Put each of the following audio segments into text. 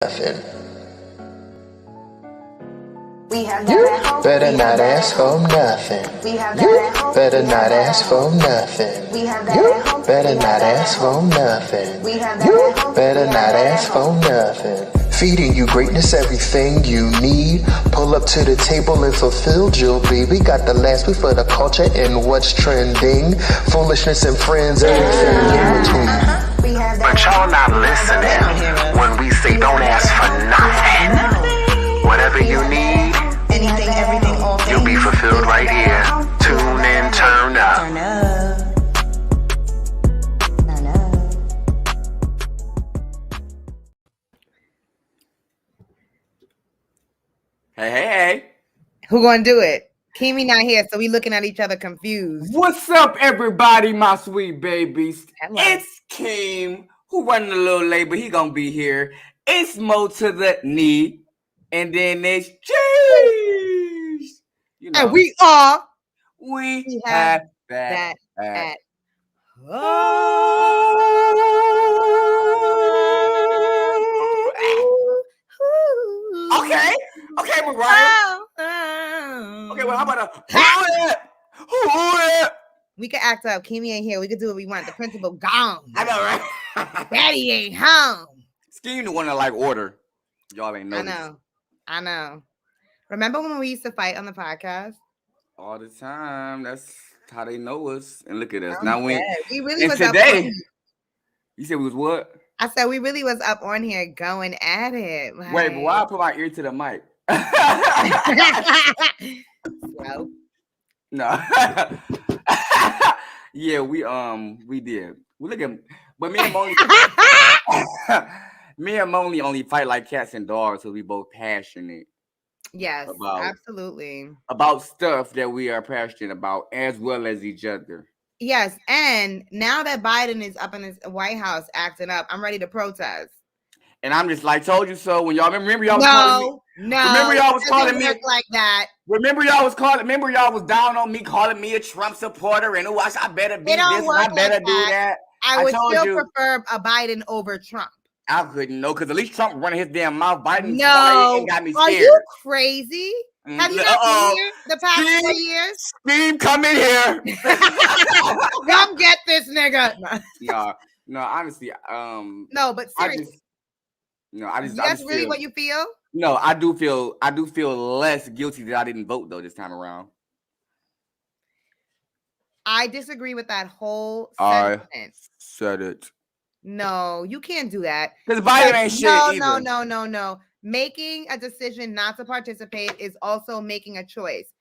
nothing. We have You that at home. better We not have that ask at for home. nothing. We have that You at home. better We have not that at ask home. for nothing. We have that You at home. better We have not that at ask for home. nothing. We have that You at home. better We have not that at ask for home. nothing. Feeding you greatness, everything you need. Pull up to the table and fulfill jewelry. We got the last week for the culture and what's trending. Foolishness and friends, everything in between. We have that But at y'all home. not We have that at listening home. when we say We don't have ask that for at home. We have that nothing. at home. Whatever We you have that at need, home. Anything, everything, all things. you'll be fulfilled right here. Tune in, turn up. Turn up. Turn up. Hey. Who gonna do it? Kimi not here, so we looking at each other confused. What's up, everybody, my sweet babies? Hello. It's Kim, who running a little late, but he gonna be here. It's Mo to the knee, and then there's Cheese. You know, And we are we have have that at Okay, Mariah. Okay, well, how about a we could act up. Kimi ain't here. We could do what we want. The principal gone. I know, right? Daddy ain't home. Scheme the one that like order. Y'all ain't noticed. I know. Remember when we used to fight on the podcast? All the time. That's how they know us. And look at us. I'm Now dead. We really and was up on today, here. you said we was what? I said we really was up on here going at it. Like... Wait, but why I put my ear to the mic? Well. No. Yeah, we did. We look at, but me and Moni only fight like cats and dogs, so we both passionate. Yes, absolutely. About stuff that we are passionate about, as well as each other. Yes, and now that Biden is up in his White House acting up, I'm ready to protest. And I'm just like, told you so. When y'all remember y'all was calling me. Remember y'all was calling me like that. Remember y'all was down on me, calling me a Trump supporter, and I better be this, and I better do that. I would still prefer a Biden over Trump. I couldn't know, because at least Trump running his damn mouth. Biden got me scared. Are you crazy? Have you not been here the past 4 years? Steam, come in here. Come get this nigga. No, honestly, no, but seriously. That's really what you feel? No, I do feel less guilty that I didn't vote though this time around. I disagree with that whole sentence. I said it. No, you can't do that. Because Biden ain't shit either. No. Making a decision not to participate is also making a choice.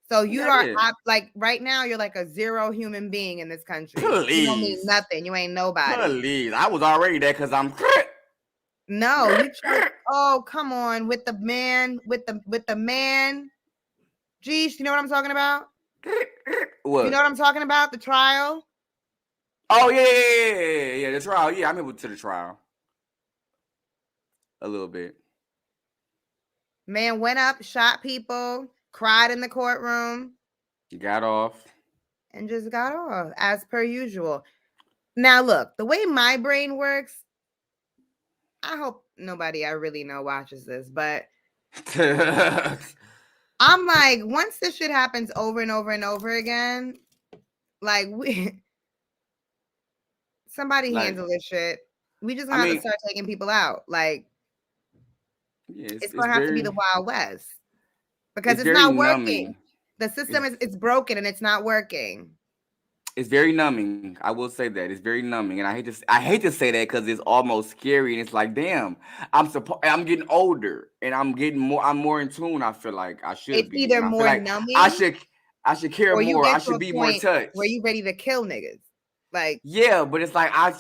So you are like right now, you're like a zero human being in this country. Please. You don't mean nothing. You ain't nobody. Please. I was already there because I'm. No, you. Oh, come on, with the man. Geez, you know what I'm talking about? What? You know what I'm talking about? The trial. Oh yeah, the trial. Yeah, I'm able to the trial. A little bit. Man went up, shot people, cried in the courtroom. Got off. And just got off, as per usual. Now, look, the way my brain works, I hope nobody I really know watches this, but I'm like, once this shit happens over and over and over again, like somebody handle this shit. We just gonna have to start taking people out. Like, it's gonna have to be the Wild West because it's not working. Numbing. The system is broken and it's not working. It's very numbing. I will say that it's very numbing, and I hate to say that because it's almost scary, and it's like, damn, I'm getting older, and I'm more in tune. I feel like I should it's be. Either more like numbing. I should care more. I should be more touched. Were you ready to kill niggas? Like, yeah, but it's like I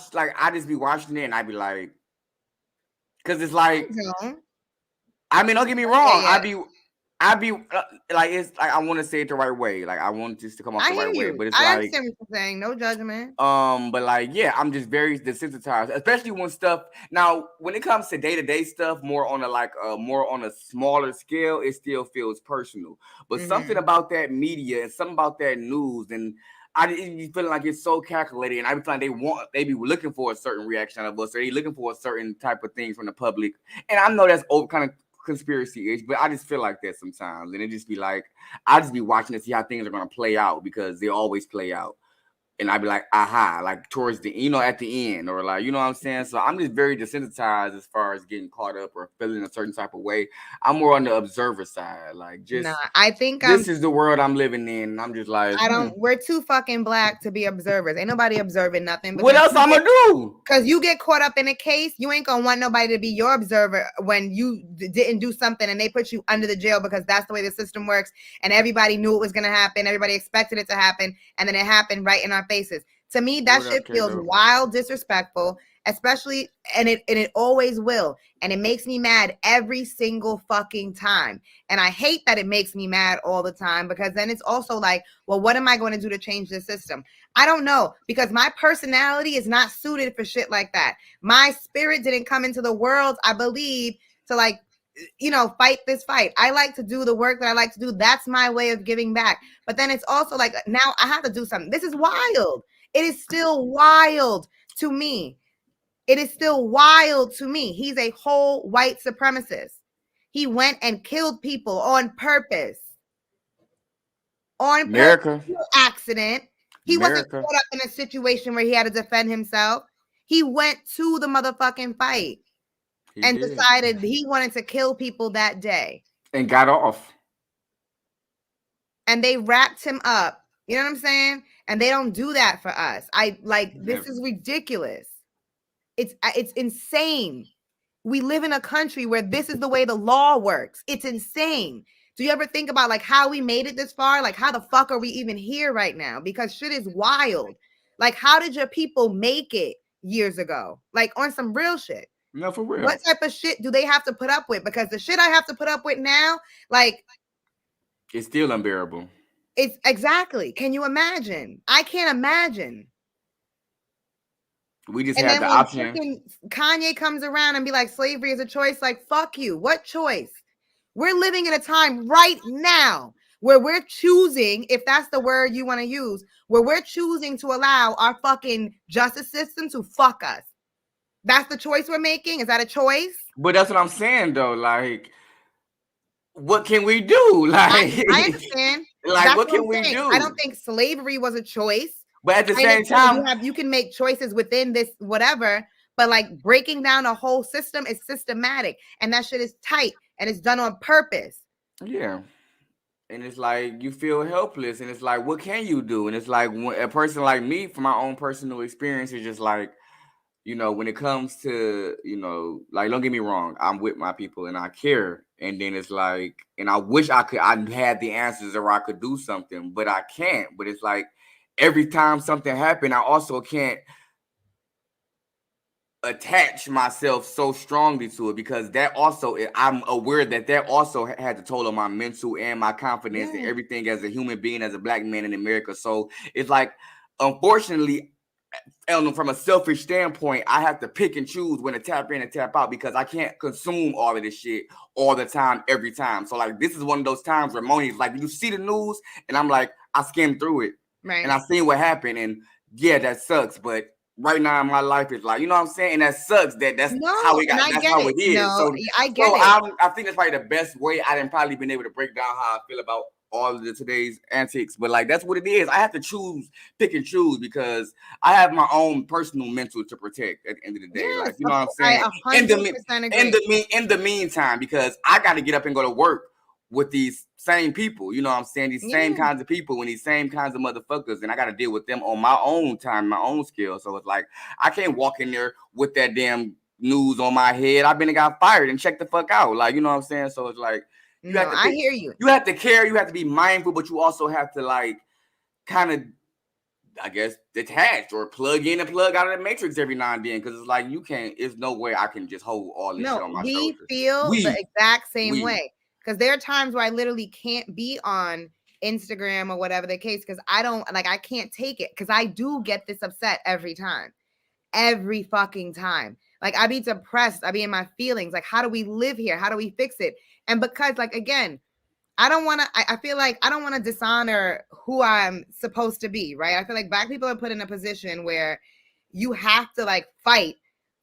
just be watching it, and I be like, because it's like, I mean, don't get me wrong, yeah. I'd be like, it's like I want to say it the right way. Like I want this to come off the right way, but it's I understand what you're saying. No judgment. But like, yeah, I'm just very desensitized, especially when stuff. Now, when it comes to day-to-day stuff, more on a smaller scale, it still feels personal. But something about that media and something about that news, and I be feeling like it's so calculated, and I be feeling they be looking for a certain reaction out of us, or they looking for a certain type of thing from the public. And I know that's kind of conspiracy-ish, but I just feel like that sometimes, and it just be like I just be watching to see how things are gonna play out because they always play out. And I'd be like, aha, like towards the, at the end, or like, you know what I'm saying? So I'm just very desensitized as far as getting caught up or feeling a certain type of way. I'm more on the observer side, like just. Nah, I think this is the world I'm living in. And I'm just like, we're too fucking black to be observers. Ain't nobody observing nothing. What else I'm gonna do? Because you get caught up in a case, you ain't gonna want nobody to be your observer when you didn't do something and they put you under the jail because that's the way the system works. And everybody knew it was gonna happen. Everybody expected it to happen, and then it happened right in our faces. To me, that shit feels wild, disrespectful, especially, and it always will. And it makes me mad every single fucking time. And I hate that it makes me mad all the time, because then it's also like, well, what am I going to do to change the system? I don't know, because my personality is not suited for shit like that. My spirit didn't come into the world, I believe, to like, fight this fight. I like to do the work that I like to do. That's my way of giving back. But then it's also like, now I have to do something. This is wild. It is still wild to me. It is still wild to me. He's a whole white supremacist. He went and killed people on purpose. On purpose. Accident. He wasn't caught up in a situation where he had to defend himself. He went to the motherfucking fight and decided he wanted to kill people that day. And got off. And they wrapped him up. You know what I'm saying? And they don't do that for us. This is ridiculous. It's insane. We live in a country where this is the way the law works. It's insane. Do you ever think about like how we made it this far? Like, how the fuck are we even here right now? Because shit is wild. Like, how did your people make it years ago? Like, on some real shit. No, for real. What type of shit do they have to put up with? Because the shit I have to put up with now, like, it's still unbearable. It's exactly. Can you imagine? I can't imagine. We just have the option. Kanye comes around and be like, slavery is a choice. Like, fuck you. What choice? We're living in a time right now where we're choosing, if that's the word you want to use, where we're choosing to allow our fucking justice system to fuck us. That's the choice we're making? Is that a choice? But that's what I'm saying, though. Like, what can we do? Like, I understand. Like, that's what can we do? I don't think slavery was a choice. But at the same time, you can make choices within this whatever, but like breaking down a whole system is systematic, and that shit is tight, and it's done on purpose. Yeah. And it's like you feel helpless, and it's like, what can you do? And it's like a person like me, from my own personal experience, is just like, when it comes to, like, don't get me wrong, I'm with my people and I care. And then it's like, and I wish I had the answers or I could do something, but I can't. But it's like every time something happened, I also can't attach myself so strongly to it, because that also, I'm aware that also had a toll on my mental and my confidence and everything as a human being, as a black man in America. So it's like, unfortunately, from a selfish standpoint, I have to pick and choose when to tap in and tap out, because I can't consume all of this shit all the time, every time. So like, this is one of those times where Moni's like, you see the news, and I'm like, I skimmed through it, right? And I seen what happened, and yeah, that sucks. But right now in my life, it's like, you know what I'm saying, and that sucks. That's how we got. That's how it is. No, so I get it. I think that's probably the best way I didn't probably been able to break down how I feel about all of today's antics, but like, that's what it is. I have to pick and choose, because I have my own personal mental to protect at the end of the day. Yes, like, you know what I'm saying? In the meantime, because I got to get up and go to work with these same people, you know what I'm saying? These same kinds of people and these same kinds of motherfuckers, and I got to deal with them on my own time, my own skill. So it's like, I can't walk in there with that damn news on my head. I've been and got fired and check the fuck out. Like, you know what I'm saying? So it's like, I hear you. You have to care. You have to be mindful, but you also have to like kind of, I guess, detach or plug in and plug out of the matrix every now and then, because it's like, you can't. There's no way I can just hold all this shit on my shoulders. Feel the exact same way, because there are times where I literally can't be on Instagram or whatever the case, because I can't take it, because I do get this upset every fucking time. Like, I be depressed. I be in my feelings. Like, how do we live here? How do we fix it? And because, like, again, I don't want to, I feel like I don't want to dishonor who I'm supposed to be, right? I feel like Black people are put in a position where you have to like fight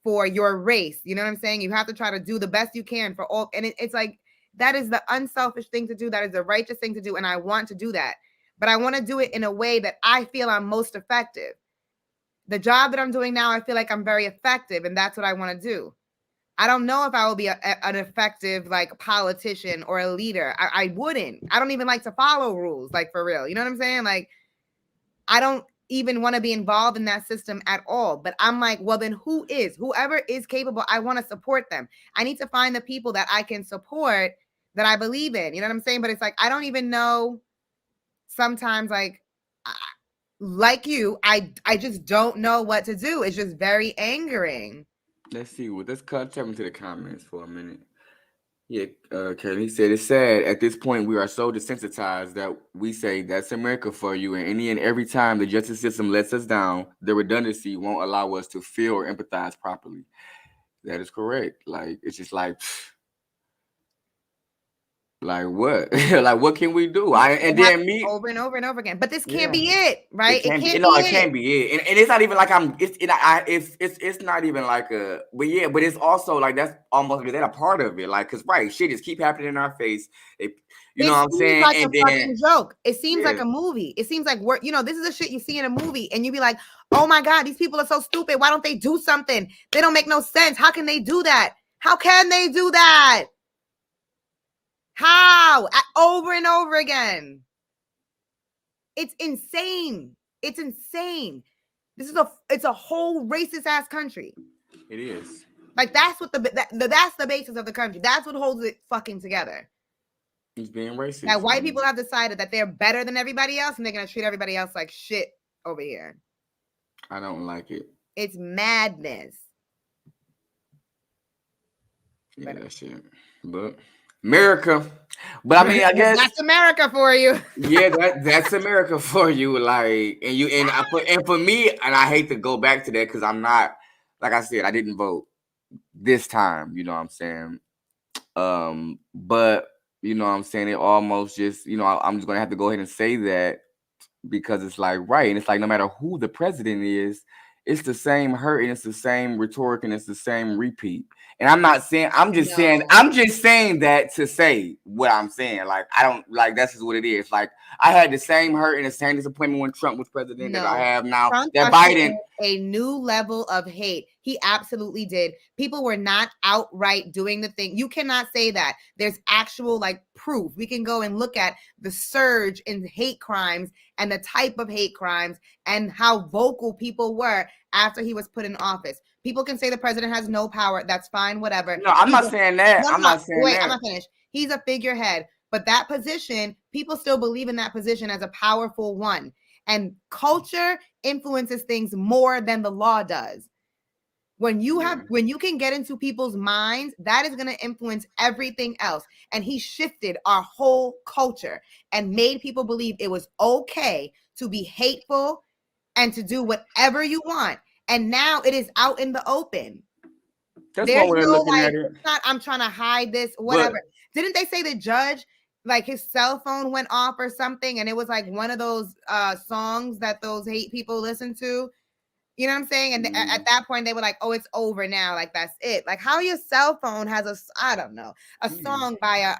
for your race. You know what I'm saying? You have to try to do the best you can for all. And it's like, that is the unselfish thing to do. That is the righteous thing to do. And I want to do that. But I want to do it in a way that I feel I'm most effective. The job that I'm doing now, I feel like I'm very effective. And that's what I want to do. I don't know if I will be an effective like politician or a leader. I wouldn't. I don't even like to follow rules, like for real. You know what I'm saying? Like, I don't even want to be involved in that system at all. But I'm like, well, then whoever is capable, I want to support them. I need to find the people that I can support that I believe in. You know what I'm saying? But it's like, I don't even know sometimes like you, I just don't know what to do. It's just very angering. Let's see. Well, let's tap into the comments for a minute. Yeah, Kevin, he said, it's sad. At this point, we are so desensitized that we say that's America for you. And any and every time the justice system lets us down, the redundancy won't allow us to feel or empathize properly. That is correct. Like, it's just like what? Like, what can we do? And then me over and over and over again. But this can't be it, right? It can't be it. And it's not even like it's not even like but it's also like that's almost that a part of it. Like, cause shit just keep happening in our face. You know what I'm saying? Like and a fucking joke. It seems like a movie. It seems like this is the shit you see in a movie, and you be like, oh my God, these people are so stupid. Why don't they do something? They don't make no sense. How can they do that? How can they do that? How? Over and over again. It's insane. It's insane. It's a whole racist ass country. It is. Like that's what that's the basis of the country. That's what holds it fucking together. He's being racist. Now, white people have decided that they're better than everybody else, and they're gonna treat everybody else like shit over here. I don't like it. It's madness. Yeah, that shit. But America. But I mean, I guess that's America for you. Yeah, that's America for you. Like, and for me, and I hate to go back to that because I'm not, like I said, I didn't vote this time. You know what I'm saying? But you know what I'm saying? It almost just, I'm just gonna have to go ahead and say that because it's like and it's like no matter who the president is, it's the same hurt and it's the same rhetoric and it's the same repeat. And I'm not saying, I'm just saying that to say what I'm saying. Like, I don't like that's just what it is. Like, I had the same hurt and the same disappointment when Trump was president that I have now. Trump that Biden a new level of hate. He absolutely did. People were not outright doing the thing. You cannot say that. There's actual proof. We can go and look at the surge in hate crimes and the type of hate crimes and how vocal people were after he was put in office. People can say the president has no power. That's fine, whatever. No, I'm not saying that. I'm not saying that. I'm not finished. He's a figurehead. But that position, people still believe in that position as a powerful one. And culture influences things more than the law does. When you can get into people's minds, that is going to influence everything else. And he shifted our whole culture and made people believe it was okay to be hateful and to do whatever you want. And now it is out in the open. That's one way of looking at it. I'm trying to hide this, whatever. Didn't they say the judge, his cell phone went off or something, and it was one of those songs that those hate people listen to? You know what I'm saying? And at that point, they were like, oh, it's over now. Like, that's it. Like, how your cell phone has a song by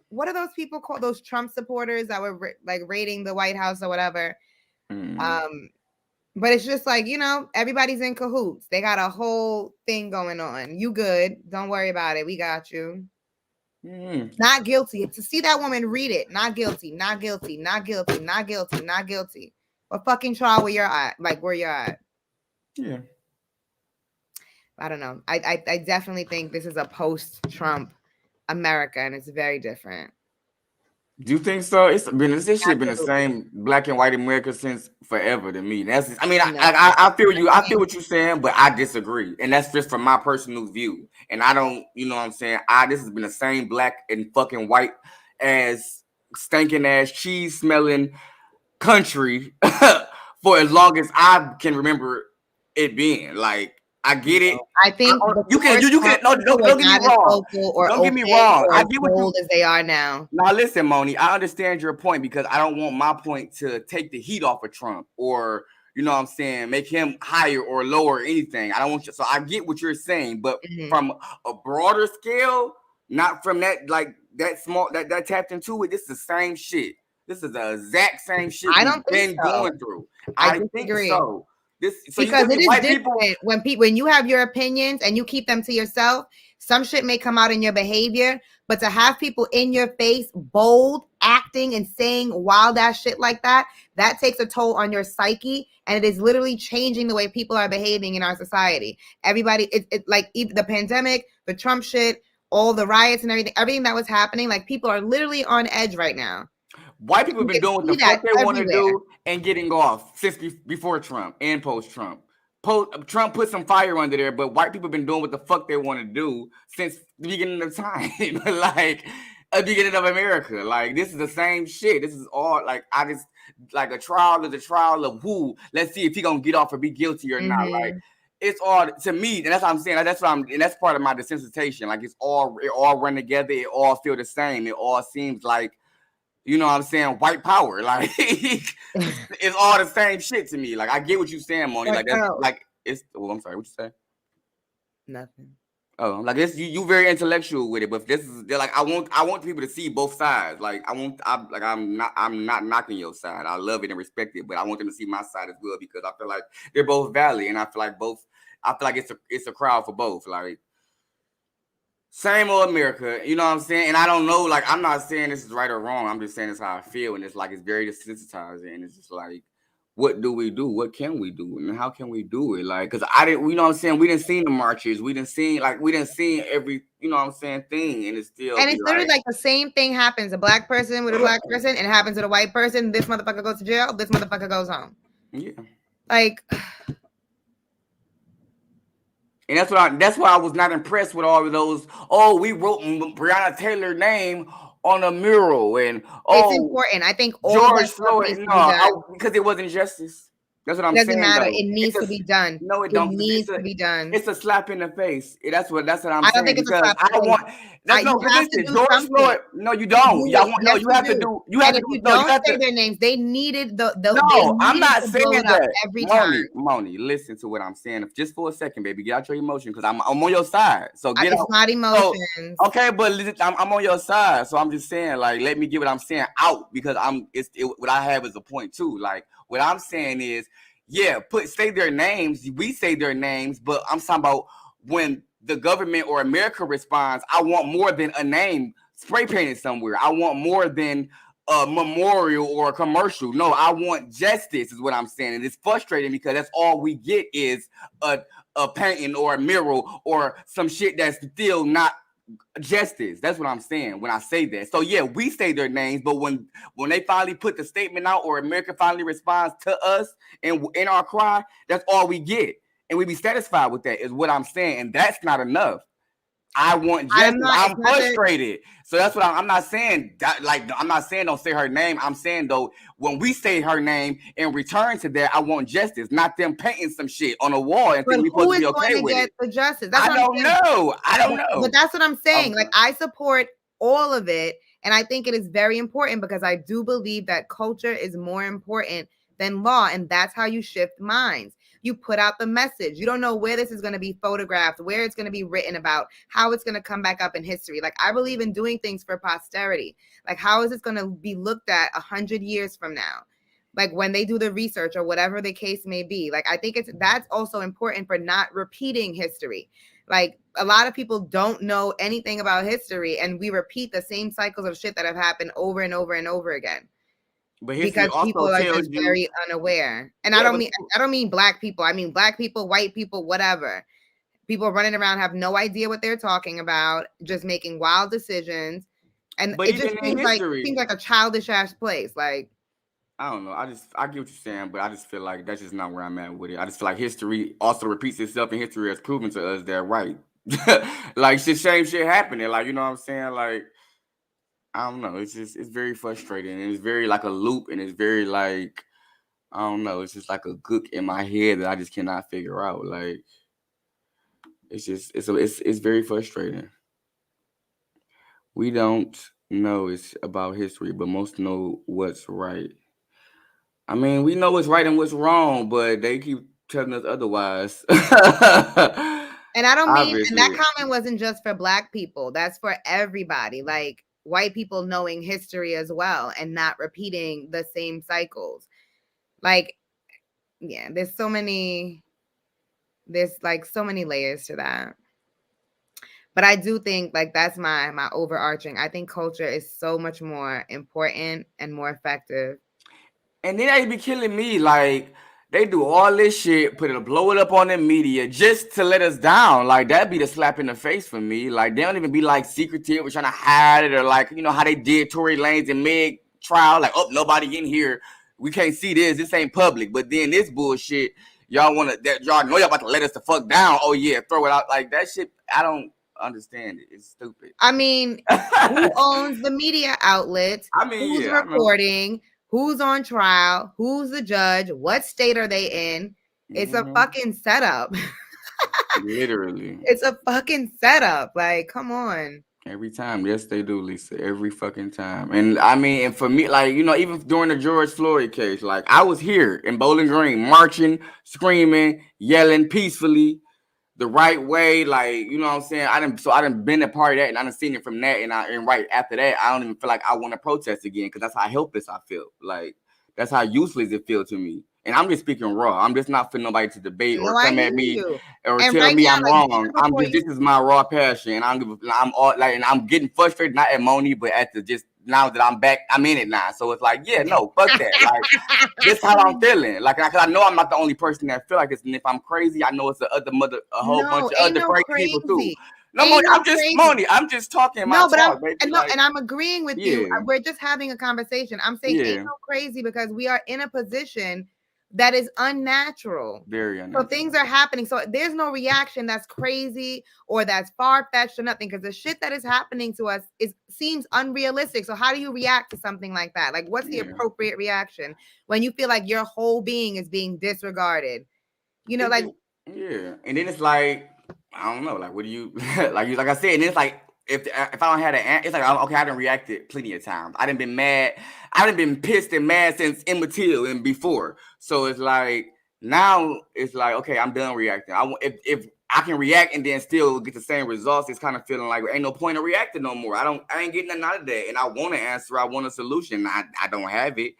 what are those people called? Those Trump supporters that were raiding the White House or whatever. But it's just everybody's in cahoots. They got a whole thing going on. You good. Don't worry about it. We got you. Not guilty. To see that woman read it. Not guilty. Not guilty. Not guilty. Not guilty. Not guilty. What fucking trial where you're at? Where you're at. Yeah. I don't know. I definitely think this is a post-Trump America, and it's very different. Do you think so? This shit been the same black and white America since forever to me. I feel you. I feel what you're saying, but I disagree. And that's just from my personal view. And I don't, you know what I'm saying? This has been the same black and fucking white as stinking ass cheese smelling country for as long as I can remember it being. Like, I get it. I think you can no, don't get me wrong. Don't get me wrong. I get what you as they are now. Now listen, Moni, I understand your point because I don't want my point to take the heat off of Trump or you know what I'm saying, make him higher or lower or anything. I don't want you. So I get what you're saying, but from a broader scale, not from that like that small that tapped into it. This is the same shit. This is the exact same shit we've been going through. I think so. Because it is different when you have your opinions and you keep them to yourself. Some shit may come out in your behavior, but to have people in your face, bold, acting and saying wild ass shit like that takes a toll on your psyche, and it is literally changing the way people are behaving in our society. Everybody, it's like the pandemic, the Trump shit, all the riots and everything that was happening. Like people are literally on edge right now. White people have been doing what the fuck they want to do and getting off since before Trump and post-Trump. Trump put some fire under there, but white people have been doing what the fuck they want to do since the beginning of time. Like at the beginning of America. Like this is the same shit. This is all like like a trial is a trial of who. Let's see if he gonna get off or be guilty or not. Like it's all to me, and that's what I'm saying. And that's part of my desensitization. Like it all run together. It all feel the same. It all seems like. You know what I'm saying? White power. Like, it's all the same shit to me. Like, I get what you're saying, Moni. Like, that's, like, it's, oh, I'm sorry. What you say? Nothing. Oh, like, this, you very intellectual with it. But this is, they're like, I want people to see both sides. Like, I'm not knocking your side. I love it and respect it. But I want them to see my side as well because I feel like they're both valid. And I feel like it's a crowd for both. Like, same old America, you know what I'm saying? And I don't know, like, I'm not saying this is right or wrong. I'm just saying it's how I feel. And it's like, it's very desensitizing. And it's just like, what do we do? What can we do? And how can we do it? Like, because you know what I'm saying? We didn't see the marches. We didn't see every, you know what I'm saying, thing. And it's still. And it's literally like the same thing happens. A black person with a black person, and it happens to a white person. This motherfucker goes to jail. This motherfucker goes home. Yeah. Like. And that's why I was not impressed with all of those. Oh, we wrote Breonna Taylor's name on a mural, and it's important. I think all George Floyd, because it wasn't justice. That's what I'm saying. Doesn't matter. Though. It needs to be done. No, it don't. It needs to be done. It's a slap in the face. That's what I'm saying. I don't think it's a slap. I don't want. That's no. Listen, George Floyd. No, you don't. You have to do. You have to. You don't say their names. They needed the. No, I'm not saying that. Every time. Moni, listen to what I'm saying. Just for a second, baby, get out your emotion because I'm on your side. So get out. It's not emotions. So, okay, but I'm on your side. So I'm just saying, like, let me get what I'm saying out because what I have is a point too. Like, what I'm saying is. Yeah, say their names. We say their names, but I'm talking about when the government or America responds. I want more than a name spray painted somewhere. I want more than a memorial or a commercial. No, I want justice, is what I'm saying, and it's frustrating because that's all we get is a painting or a mural or some shit that's still not justice. That's what I'm saying when I say that. So yeah, we say their names, but when they finally put the statement out or America finally responds to us and in our cry, that's all we get, and we be satisfied with that. Is what I'm saying, and that's not enough. I want justice. I'm frustrated. So that's what I'm not saying. I'm not saying don't say her name. I'm saying though, when we say her name in return to that, I want justice, not them painting some shit on a wall and think we're supposed to be okay with it. The justice? I don't know. But that's what I'm saying. Like I support all of it, and I think it is very important because I do believe that culture is more important than law, and that's how you shift minds. You put out the message. You don't know where this is going to be photographed, where it's going to be written about, how it's going to come back up in history. Like I believe in doing things for posterity. Like how is this going to be looked at 100 years from now? Like when they do the research or whatever the case may be. Like I think that's also important for not repeating history. Like a lot of people don't know anything about history, and we repeat the same cycles of shit that have happened over and over and over again. But because people are just very unaware. And I don't mean black people. I mean black people, white people, whatever. People running around have no idea what they're talking about, just making wild decisions. And it just seems like a childish ass place. Like I don't know. I get what you're saying, but I just feel like that's just not where I'm at with it. I just feel like history also repeats itself, and history has proven to us that right. Like same shit happening. Like, you know what I'm saying? Like I don't know. It's very frustrating, and it's very like a loop, and it's very like I don't know. It's just like a gook in my head that I just cannot figure out. Like It's just it's very frustrating. We don't know it's about history, but most know what's right. I mean, we know what's right and what's wrong, but they keep telling us otherwise. And I don't mean, and that Obviously. comment wasn't just for Black people. That's for everybody. Like white people knowing history as well and not repeating the same cycles. Like, yeah, there's like so many layers to that. But I do think like that's my overarching. I think culture is so much more important and more effective. And then they be killing me. Like, they do all this shit, blow it up on the media just to let us down. Like, that'd be the slap in the face for me. Like, they don't even be like secretive or trying to hide it, or like, you know how they did Tory Lanez and Meg trial. Like, oh, nobody in here. We can't see this. This ain't public. But then this bullshit, y'all y'all know y'all about to let us the fuck down. Oh yeah, throw it out. Like, that shit, I don't understand it. It's stupid. I mean, who owns the media outlets? I mean, who's reporting? Who's on trial? Who's the judge? What state are they in? It's a fucking setup. Literally. It's a fucking setup. Like, come on. Every time. Yes, they do, Lisa. Every fucking time. And I mean, and for me, like, you know, even during the George Floyd case, like, I was here in Bowling Green marching, screaming, yelling peacefully the right way. Like, you know what I'm saying? I done been a part of that, and I done seen it from that. And right after that, I don't even feel like I want to protest again, because that's how helpless I feel. Like, that's how useless it feels to me. And I'm just speaking raw. I'm just not for nobody to debate or come at me or tell me I'm wrong. This is my raw passion, and I'm getting frustrated, not at Moni, but at just now that I'm back, I'm in it now. So it's like, yeah, no, fuck that. Like, this how I'm feeling. Like, cause I know I'm not the only person that feel like this, and if I'm crazy, I know it's a whole bunch of other crazy people too. No, Moni, I'm just talking my talk, baby. And I'm agreeing with you. We're just having a conversation. I'm saying ain't no crazy, because we are in a position that is unnatural. Very unnatural. So things are happening. So there's no reaction that's crazy or that's far-fetched or nothing, because the shit that is happening to us seems unrealistic. So how do you react to something like that? Like, what's the appropriate reaction when you feel like your whole being is being disregarded? You know, yeah. And then it's like, I don't know, like, what do you like I said, and it's like, if I don't have an, it's like, okay, I done reacted plenty of times. I done been mad. I done been pissed and mad since Emmett Till and before. So it's like, now it's like, okay, I'm done reacting. If I can react and then still get the same results, it's kind of feeling like ain't no point of reacting no more. I ain't getting nothing out of that. And I want an answer. I want a solution. I don't have it.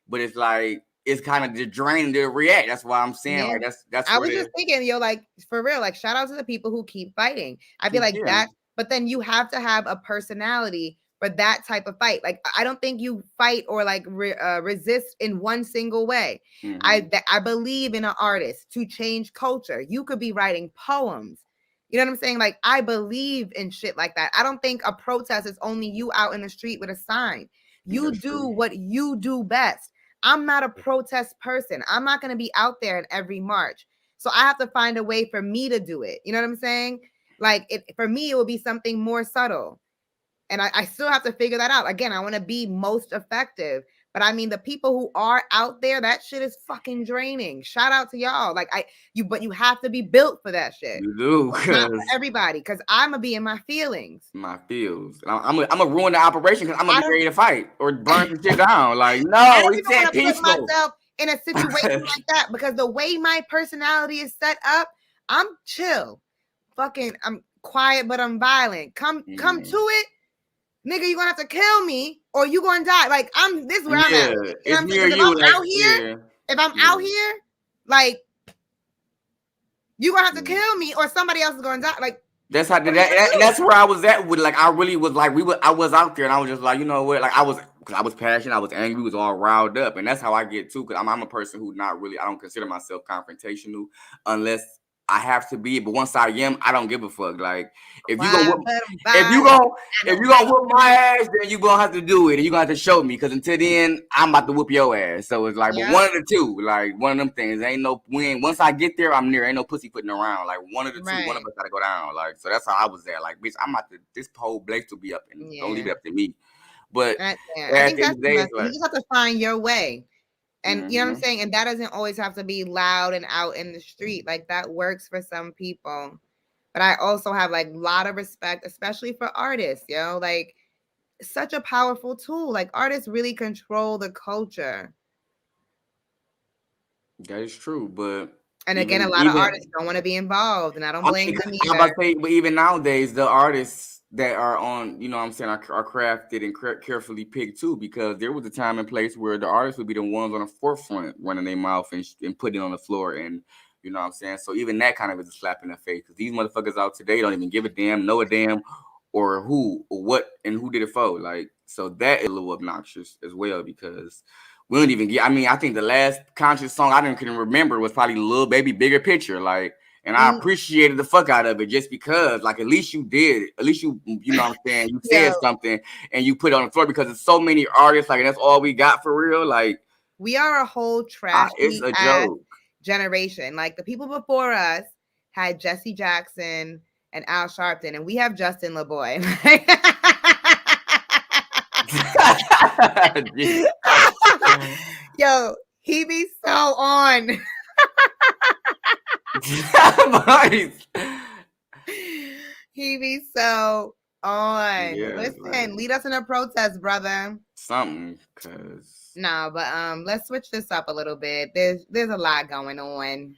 But it's like, it's kind of just draining to react. That's why I'm saying, like, that's. I was just thinking, like, for real, like, shout out to the people who keep fighting. I feel like that. But then you have to have a personality for that type of fight. Like, I don't think you fight or like resist in one single way. I believe in an artist to change culture. You could be writing poems. You know what I'm saying? Like, I believe in shit like that. I don't think a protest is only you out in the street with a sign. You do what you do best. I'm not a protest person. I'm not going to be out there in every march. So I have to find a way for me to do it. You know what I'm saying? Like, for me, it will be something more subtle. And I still have to figure that out. Again, I want to be most effective. But I mean, the people who are out there, that shit is fucking draining. Shout out to y'all. Like, but you have to be built for that shit. You do. Not for everybody, because I'm going to be in my feelings. My feels. I'm going to ruin the operation because I'm going to be ready to fight or burn some shit down. Like, no, we said peaceful. I don't put myself in a situation like that, because the way my personality is set up, I'm chill. Fucking, I'm quiet, but I'm violent. Come to it, nigga. You gonna have to kill me, or you gonna die. Like, this is where I'm at. You know what I'm saying? If I'm out here, like, you gonna have to kill me, or somebody else is gonna die. Like, that's how that's where I was at with, like, I really was like, I was out there, and I was just like, you know what, like, I was passionate, I was angry, was all riled up, and that's how I get too. Because I'm a person who I don't consider myself confrontational unless I have to be, but once I am, I don't give a fuck. Like, if you gonna whoop my ass, then you gonna have to do it, and you gonna have to show me. Because until then, I'm about to whoop your ass. So it's like, but one of the two, like, one of them things. Ain't no win. Once I get there, I'm near. Ain't no pussyfooting around. Like, one of the two, one of us gotta go down. Like, so that's how I was there. Like, bitch, I'm about to. This whole place will be up, and don't leave it up to me. But I think that's the best. You just have to find your way. And you know what I'm saying? And that doesn't always have to be loud and out in the street. Like, that works for some people. But I also have like a lot of respect, especially for artists, like such a powerful tool. Like artists really control the culture. That is true, but and again, a lot of artists don't want to be involved, and I don't blame them either. I'm about to say, but even nowadays, the artists that are on, what I'm saying, are crafted and carefully picked too, because there was a time and place where the artists would be the ones on the forefront running their mouth and putting it on the floor, and you know what I'm saying. So even that kind of is a slap in the face, because these motherfuckers out today don't even give a damn, know a damn, or who or what and who did it for. Like, so that is a little obnoxious as well, because we don't even get. I mean, I think the last conscious song I didn't remember was probably Lil Baby Bigger Picture. Like, and I appreciated the fuck out of it just because, like, at least you did it. At least you know what I'm saying, you said something and you put it on the floor, because there's so many artists, like, and that's all we got for real. Like, we are a whole trash it's a joke generation. Like the people before us had Jesse Jackson and Al Sharpton, and we have Justin LaBoy. Yo, he be so on. He be so on. Yeah, listen, like, lead us in a protest, brother. Something, cause no, but let's switch this up a little bit. There's a lot going on.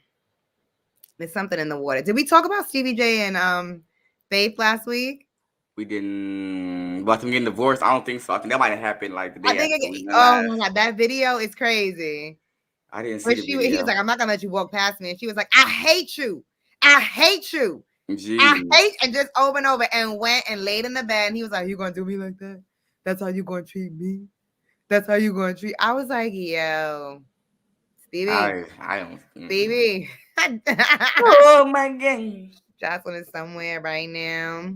There's something in the water. Did we talk about Stevie J and Faith last week? We didn't. About them getting divorced? I don't think so. I think that might have happened like the day after. Oh my god, that video is crazy. I didn't see the video. He was like, "I'm not gonna let you walk past me," and she was like, "I hate you. I hate you. Jeez. I hate," and just over and over, and went and laid in the bed. And he was like, "You gonna do me like that? That's how you gonna treat me? That's how you gonna treat?" I was like, "Yo, Stevie, I don't. Stevie." Oh my god, Jocelyn is somewhere right now.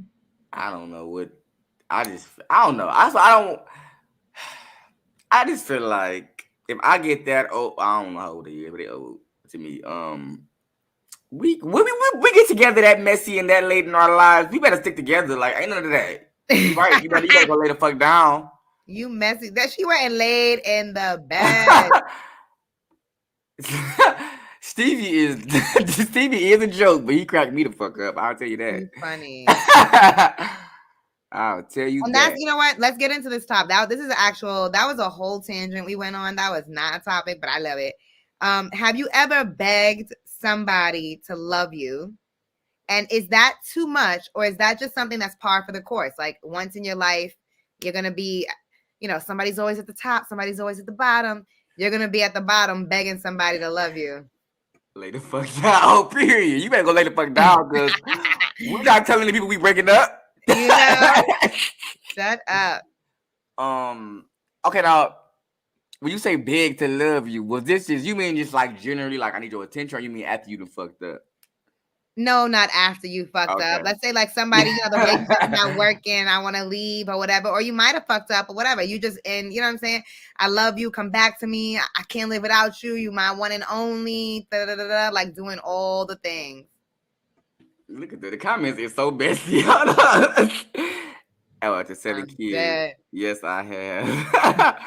I don't know what. I don't know. I just feel like if I get that old, I don't know how old they is, but they old to me. We get together that messy and that late in our lives. We better stick together. Like, ain't none of that. Right? You better go lay the fuck down. You messy. That she went and laid in the bed. Stevie is a joke, but he cracked me the fuck up. I'll tell you that. He's funny. I'll tell you and that. That's, you know what? Let's get into this topic. That was a whole tangent we went on. That was not a topic, but I love it. Have you ever begged somebody to love you? And is that too much, or is that just something that's par for the course? Like once in your life, you're going to be, somebody's always at the top, somebody's always at the bottom. You're going to be at the bottom begging somebody to love you. Lay the fuck down, period. You better go lay the fuck down, because we're not telling the people we breaking up. Shut up. Okay, now, when you say beg to love you, was this just, you mean just like generally, like I need your attention, or you mean after you done fucked up? No, not after you fucked up. Let's say like somebody, the relationship's not working, I want to leave or whatever, or you might have fucked up or whatever. You just, and you know what I'm saying? I love you, come back to me. I can't live without you. You my one and only, like doing all the things. Look at the comments. It's so messy. Oh, to 7 kids. Dead. Yes, I have.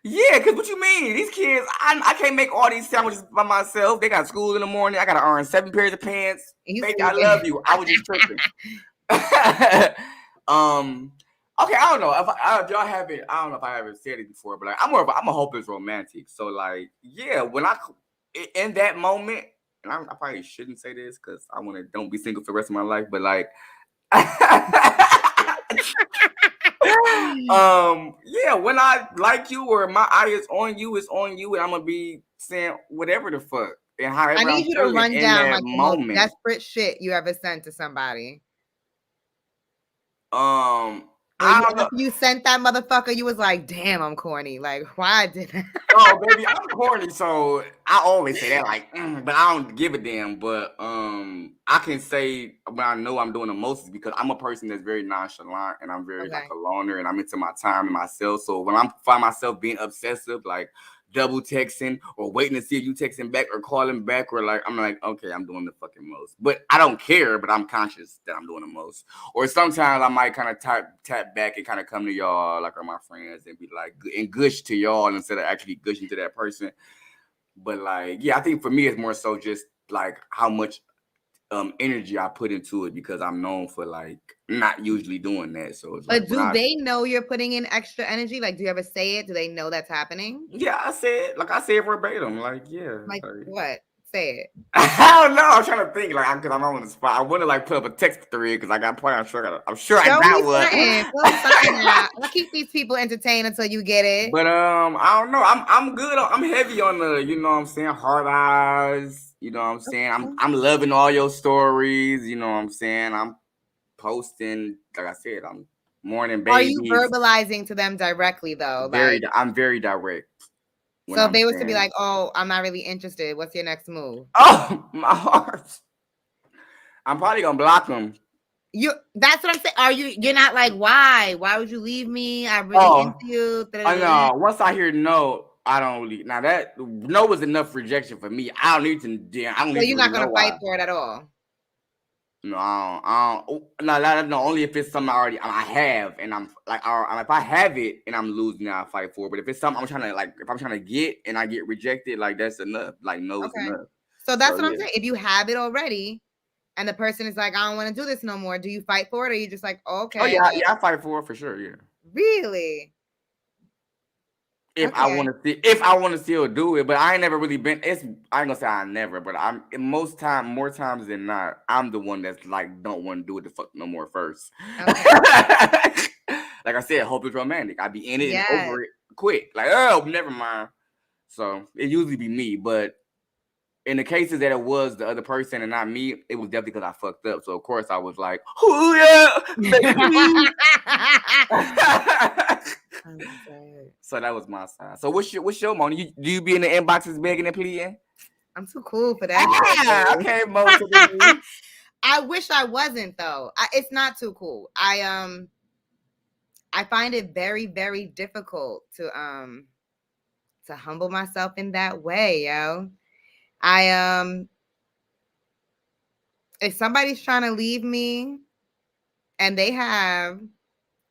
Yeah, because what you mean? These kids, I can't make all these sandwiches by myself. They got school in the morning. I got to earn 7 pairs of pants. Baby, I love you. I was just tripping. Okay, I don't know. If y'all haven't, I don't know if I ever said it before, but like, I'm a hopeless romantic. So like, yeah, when in that moment, and I probably shouldn't say this because I want to don't be single for the rest of my life, but like, yeah, when I like you or my eye is on you, it's on you, and I'm gonna be saying whatever the fuck and however. I need you to run down like the most desperate shit you ever sent to somebody. You sent that motherfucker, you was like, damn, I'm corny. Like, why did I? Oh, baby, I'm corny, so I always say that, like, but I don't give a damn. But I can say when I know I'm doing the most is because I'm a person that's very nonchalant and I'm very like a loner and I'm into my time and myself. So when I find myself being obsessive, like double texting or waiting to see if you texting back or calling back, or like I'm like, okay, I'm doing the fucking most. But I don't care, but I'm conscious that I'm doing the most. Or sometimes I might kind of tap back and kind of come to y'all, like, or my friends, and be like, and gush to y'all instead of actually gushing to that person. But like, yeah, I think for me it's more so just like how much energy I put into it because I'm known for like not usually doing that. So it's but like, do they know you're putting in extra energy? Like, do you ever say it? Do they know that's happening? Yeah, I said verbatim. Like, yeah. Like what? Say it. I don't know. I'm trying to think, like, because I'm on the spot. I want to like put up a text thread because I got point. I'm sure I got one. I'll keep these people entertained until you get it. But I don't know. I'm good. I'm heavy on the, you know what I'm saying, hard eyes. You know what I'm saying. I'm loving all your stories. You know what I'm saying. I'm posting. Like I said, I'm morning babies. Are you verbalizing to them directly though? I'm very direct. So if they was to be like, "Oh, I'm not really interested. What's your next move?" Oh, my heart. I'm probably gonna block them. That's what I'm saying. You're not like, why? Why would you leave me? I'm really into you. I know. Once I hear no, I don't really. Now that no was enough rejection for me. I don't need to. I don't need. So you're not gonna fight for it at all. No, I don't. No, only if it's something I have, and I'm like, if I have it and I'm losing, I fight for it. But if it's something I'm trying to like, if I'm trying to get and I get rejected, like that's enough. Like no, it's enough. So that's what I'm saying. If you have it already, and the person is like, I don't want to do this no more, do you fight for it, or you just like, okay? Oh yeah, I fight for it for sure. Yeah. Really? If I want to still do it, but I ain't never really been. I ain't gonna say I never, but I'm more times than not, I'm the one that's like don't want to do it the fuck no more first. Okay. Like I said, hope it's romantic. I be in it and over it quick. Like, oh, never mind. So it usually be me, but in the cases that it was the other person and not me, it was definitely because I fucked up. So of course I was like, oh yeah. So that was my side. So what's your money? Do you be in the inboxes begging and pleading? I'm too cool for that. Okay, I wish I wasn't though. It's not too cool. I find it very, very difficult to humble myself in that way, yo. If somebody's trying to leave me and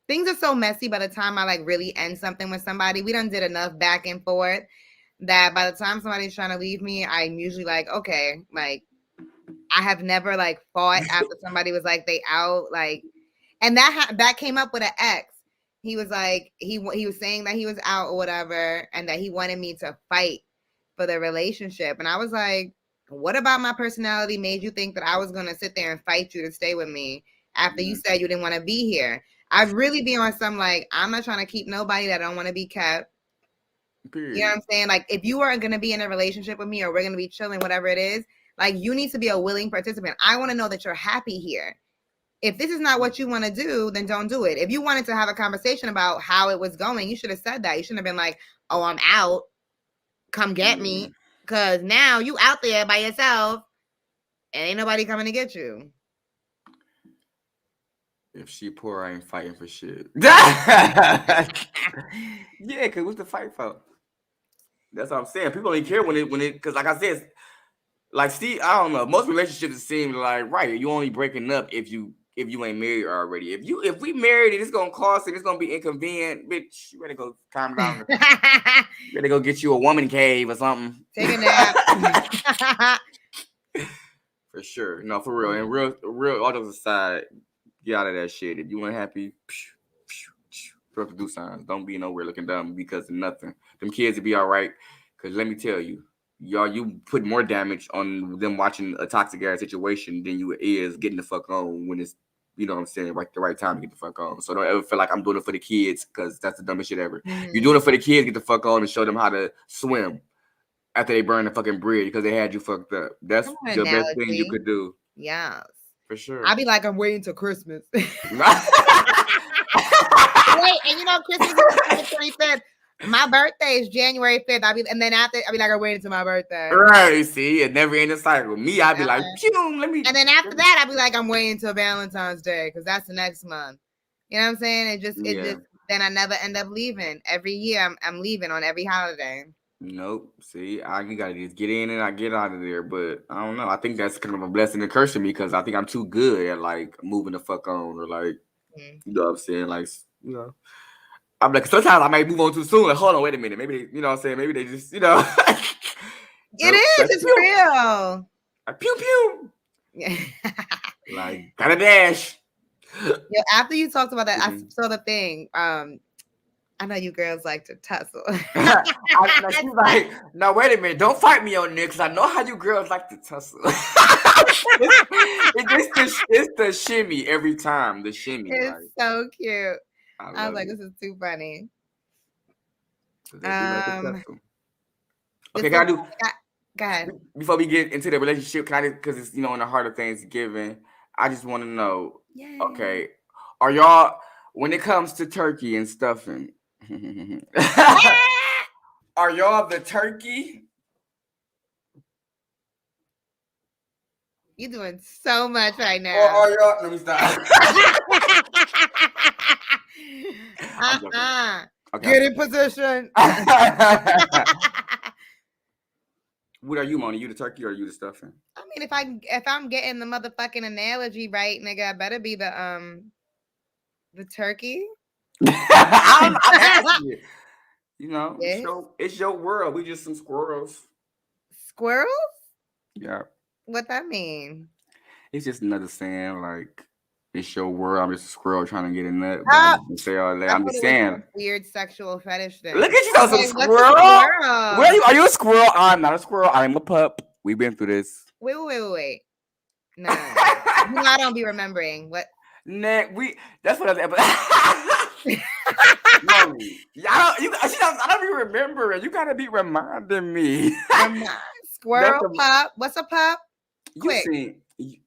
things are so messy by the time I like really end something with somebody, we done did enough back and forth that by the time somebody's trying to leave me, I'm usually like, okay, like I have never like fought after somebody was like they out, like, and that came up with an ex. He was like, he was saying that he was out or whatever, and that he wanted me to fight for the relationship. And I was like, what about my personality made you think that I was going to sit there and fight you to stay with me after you said you didn't want to be here? I'd really be on some like, I'm not trying to keep nobody that don't want to be kept. Period. You know what I'm saying? Like, if you aren't going to be in a relationship with me or we're going to be chilling, whatever it is, like, you need to be a willing participant. I want to know that you're happy here. If this is not what you want to do, then don't do it. If you wanted to have a conversation about how it was going, you should have said that. You shouldn't have been like, oh, I'm out. Come get me. Because now you out there by yourself and ain't nobody coming to get you. If she poor, I ain't fighting for shit. Yeah, because what's the fight for? That's what I'm saying. People don't care when it, because like I said, like Steve, I don't know. Most relationships seem like, right, you only breaking up if you ain't married already. If we married and it's gonna cost and it's gonna be inconvenient, bitch, you better go calm down. You better go get you a woman cave or something. Take a nap. For sure. No, for real. And real all those aside, get out of that shit. If you ain't happy, throw up the do signs. Don't be nowhere looking dumb because of nothing. Them kids will be all right. Because let me tell you, you put more damage on them watching a toxic ass situation than you is getting the fuck on when it's, you know what I'm saying, right, the right time to get the fuck on. So don't ever feel like I'm doing it for the kids because that's the dumbest shit ever. You're doing it for the kids, get the fuck on and show them how to swim after they burn the fucking bridge because they had you fucked up. That's the best thing you could do. Yes. For sure. I'll be like, I'm waiting till Christmas. Wait, and you know, Christmas is the 25th. My birthday is January 5th. And then after, I'll be like, I'm waiting till my birthday. Right, see, it never ends in cycle. Me, I'll be like, let me. And then after that, I'll be like, I'm waiting till Valentine's Day because that's the next month. You know what I'm saying? It just, then I never end up leaving. Every year, I'm leaving on every holiday. Nope. See, you gotta just get in and I get out of there. But I don't know. I think that's kind of a blessing and curse to me because I think I'm too good at like moving the fuck on or like, you know what I'm saying? Like, you know. I'm like, sometimes I might move on too soon. Like, hold on, wait a minute. Maybe they, you know what I'm saying? Maybe they just, you know. It's real. Pew, pew. Like, gotta dash. Yo, after you talked about that, I Mhm. saw the thing. I know you girls like to tussle. She's like, no, wait a minute. Don't fight me on this because I know how you girls like to tussle. It's the shimmy every time. The shimmy. It's Like, so cute. I was love like, it. this is too funny. 'Cause they do like to tussle. this Okay, can I is- do Go ahead. before we get into the relationship? Can I, because it's in the heart of Thanksgiving, I just want to know. Yay. Okay, are y'all, when it comes to turkey and stuffing, are y'all the turkey? You're doing so much right Or now. are y'all? Let me stop. Okay. Get in position. What are you, Moni? You the turkey or are you the stuffing? I mean, if I'm getting the motherfucking analogy right, nigga, I better be the turkey. I'm asking you. You know, Yes. it's your world. We just some squirrels. Squirrels? Yeah. What that mean? It's just another saying like it's your world. I'm just a squirrel trying to get a nut. But I'm just gonna say all that. I'm just saying. Weird sexual fetish thing. Look at you, some Okay, squirrel. what's a squirrel? Where are you? Are you a squirrel? I'm not a squirrel. I'm a pup. We've been through this. Wait. No. I don't be remembering what. Nick, that's what I I don't be remembering. You gotta be reminding me. Squirrel pup. What's a pup?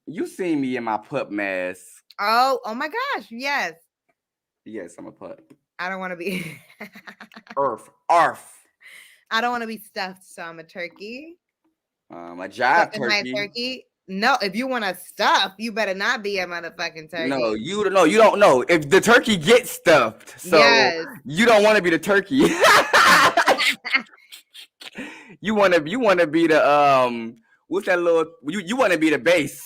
You seen me in my pup mask. Oh my gosh, yes. Yes, I'm a pup. I don't want to be Arf. I don't want to be stuffed, so I'm a turkey. A jive turkey. No, if you want to stuff, you better not be a motherfucking turkey. No, you don't know. If the turkey gets stuffed, so yes. You don't want to be the turkey. you want to be the what's that little? You want to be the base.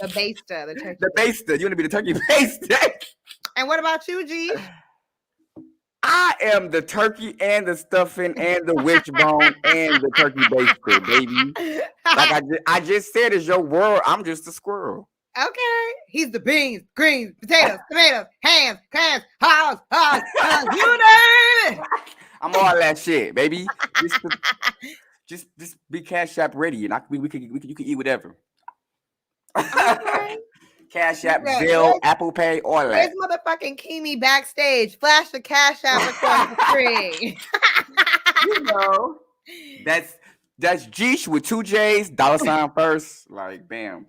The baster, the turkey. The baster. You want to be the turkey baster. And what about you, G? I am the turkey and the stuffing and the wishbone and the turkey baster, baby. Like I just said, it's your world. I'm just a squirrel. Okay. He's the beans, greens, potatoes, tomatoes, hams, clams, hogs, you name it. I'm all that shit, baby. Just be Cash App ready, and you can eat whatever. Okay. Cash App, Zelle, Apple Pay, all that. Where's motherfucking Kimi backstage? Flash the Cash App across the screen. You know, that's Jeesh with 2 J's, $ first. Like, bam.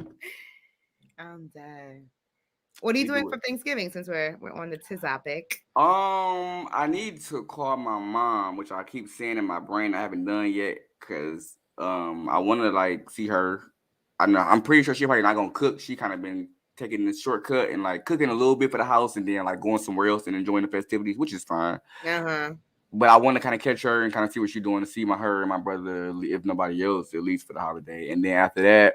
I'm dead. What are you doing for Thanksgiving since we're on the topic? I need to call my mom, which I keep saying in my brain I haven't done yet, because I want to like see her. I'm pretty sure she's probably not gonna cook. She kind of been taking this shortcut and like cooking a little bit for the house and then like going somewhere else and enjoying the festivities, which is fine. But I want to kind of catch her and kind of see what she's doing, to see her and my brother, if nobody else, at least for the holiday. And then after that,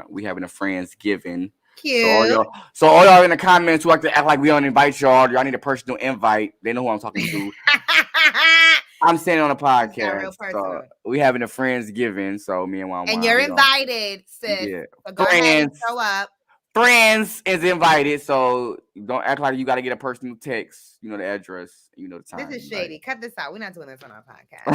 we having a Friendsgiving. Cute. So all y'all in the comments who like to act like we don't invite y'all need a personal invite. They know who I'm talking to. I'm saying on a podcast. So we having a Friendsgiving. So me and and you're invited, sis. Yeah. So go ahead and show up. Friends is invited, so don't act like you got to get a personal text. You know the address. You know the time. This is shady. Like, cut this out. We're not doing this on our podcast.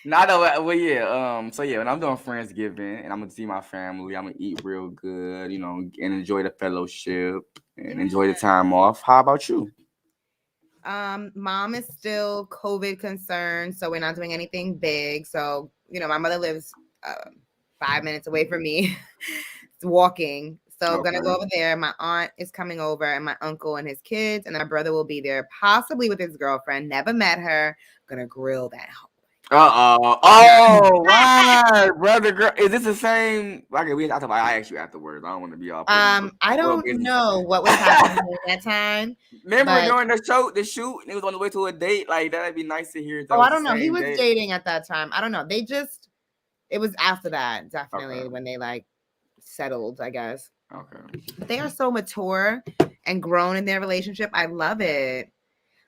Well, yeah. So yeah, when I'm doing Friendsgiving and I'm gonna see my family, I'm gonna eat real good, and enjoy the fellowship and enjoy the time off. How about you? Mom is still COVID concerned, so we're not doing anything big. So, my mother lives 5 minutes away from me. It's walking. So I'm gonna go over there. My aunt is coming over, and my uncle and his kids, and my brother will be there, possibly with his girlfriend. Never met her. Gonna grill that hoe. Oh, right, brother, girl. Is this the same? Okay, I asked you afterwards. I don't want to be off. I don't know what was happening at that time. Remember during the shoot, and it was on the way to a date. Like that'd be nice to hear. I don't know. He was dating at that time. I don't know. It was after that, definitely, when they like settled, I guess. Okay. But they are so mature and grown in their relationship. I love it.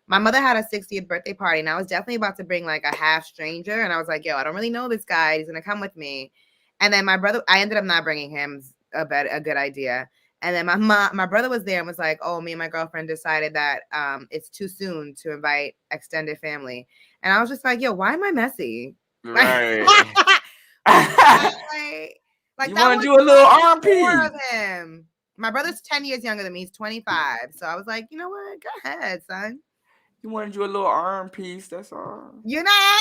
my mother had a 60th birthday party, and I was definitely about to bring like a half stranger, and I was like, yo, I don't really know this guy. He's gonna come with me. And then my brother, I ended up not bringing him. A good idea. And then my brother was there and was like, oh, me and my girlfriend decided that it's too soon to invite extended family. And I was just like, yo, why am I messy? Right. like you that want to do a little R&B of him. My brother's 10 years younger than me. He's 25. So I was like, you know what? Go ahead, son. You want to do a little arm piece? That's all. You know.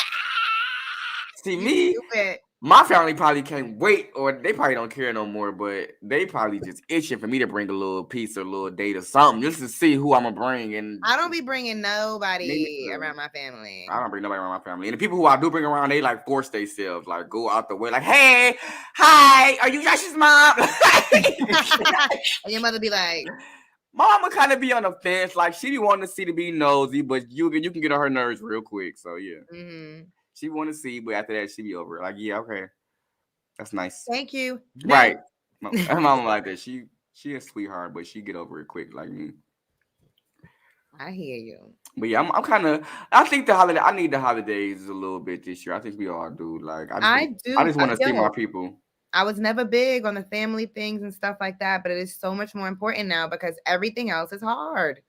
See me. Stupid. My family probably can't wait, or they probably don't care no more, but they probably just itching for me to bring a little piece or a little date or something just to see who I'm gonna bring. And I don't be bringing nobody around my family. I don't bring nobody around my family. And the people who I do bring around, they like force themselves, like go out the way, like, hey, hi, are you Josh's mom? And your mother be like, Mama kind of be on the fence, like she be wanting to see to be nosy, but you can get on her nerves real quick. So yeah. Mm-hmm. She want to see, but after that, she be over it. Like, yeah, okay. That's nice. Thank you. Right. My mama like that. She a sweetheart, but she get over it quick like me. I hear you. But yeah, I'm kind of, I think I need the holidays a little bit this year. I think we all do. Like, I just want to see my people. I was never big on the family things and stuff like that, but it is so much more important now because everything else is hard.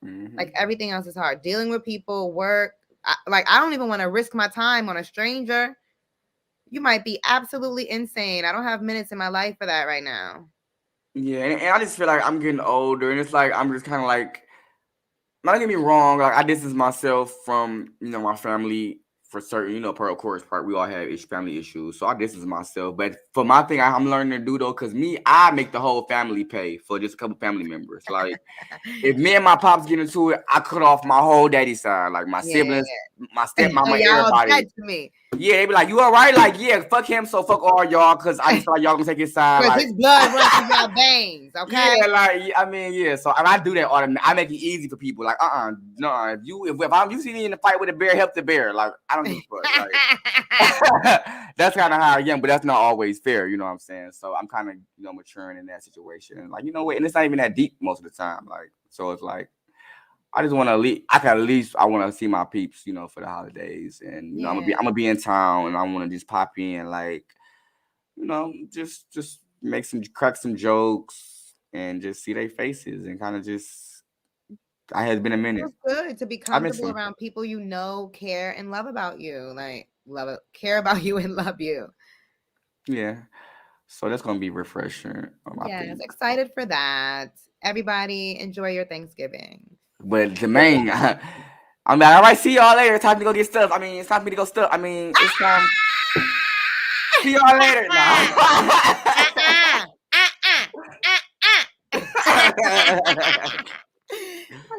Mm-hmm. Like everything else is hard. Dealing with people, work. I don't even want to risk my time on a stranger. You might be absolutely insane. I don't have minutes in my life for that right now. Yeah, and I just feel like I'm getting older, and it's like I'm just kind of like, not get me wrong, like I distance myself from my family for certain, of course, we all have family issues, so I distance myself. But for my thing, I'm learning to do though, because I make the whole family pay for just a couple family members. Like if me and my pops get into it, I cut off my whole daddy side, like my siblings, my stepmama, everybody. Dead to me. Yeah, they be like, you all right? Like, yeah, fuck him, so fuck all y'all, because I just thought y'all gonna take his side. Because like, his blood runs through your veins, okay? Yeah, like, I mean, yeah. So I do that automatically. I make it easy for people. Like, no, if you see me in the fight with a bear, help the bear. Like, I don't give a fuck. Like, that's kind of how I am, but that's not always fair. You know what I'm saying? So I'm kind of, maturing in that situation. And like, you know what? And it's not even that deep most of the time. Like, so it's like, I just want to I want to see my peeps, for the holidays, and I'm gonna be in town, and I want to just pop in, like, just crack some jokes and just see their faces and kind of just. I had been a minute. It's good to be comfortable around people care and love about you, care about you and love you. Yeah, so that's gonna be refreshing. Yes, excited for that. Everybody, enjoy your Thanksgiving. But the main, I'm like, all right, see y'all later. It's time to go get stuff. I mean, it's time for me to go stuff. I mean, it's time. See y'all later. I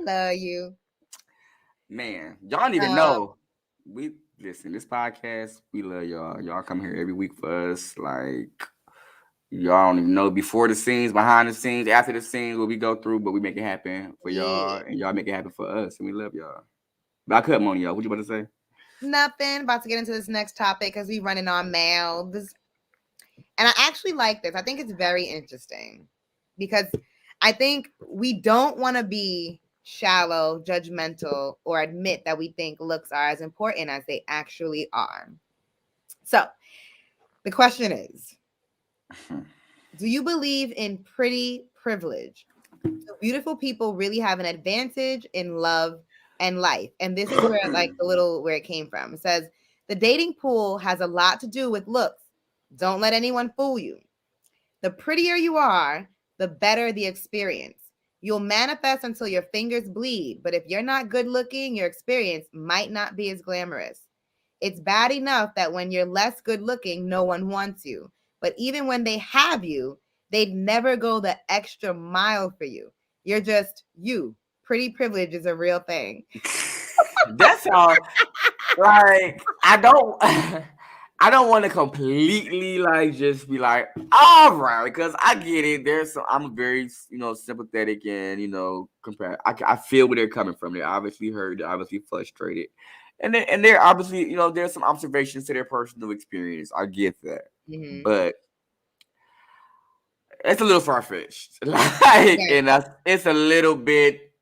love you. Man, y'all need to know. Listen, this podcast, we love y'all. Y'all come here every week for us. Like, y'all don't even know before the scenes, behind the scenes, after the scenes, what we go through, but we make it happen for y'all, and y'all make it happen for us, and we love y'all. But I cut on y'all. What you about to say? Nothing. About to get into this next topic because we running on mouths. And I actually like this. I think it's very interesting because I think we don't want to be shallow, judgmental, or admit that we think looks are as important as they actually are. So the question is, do you believe in pretty privilege? Do beautiful people really have an advantage in love and life? And this is where where it came from. It says, the dating pool has a lot to do with looks. Don't let anyone fool you. The prettier you are, the better the experience. You'll manifest until your fingers bleed, but if you're not good looking, your experience might not be as glamorous. It's bad enough that when you're less good looking, no one wants you. But even when they have you, they'd never go the extra mile for you. You're just you. Pretty privilege is a real thing. That's all. Like, I don't want to completely just be like, all right, because I get it. I'm very, sympathetic and, compare. I feel where they're coming from. They're obviously hurt. They're obviously frustrated. And they're obviously, there's some observations to their personal experience. I get that. Mm-hmm. But it's a little far-fetched. And it's a little bit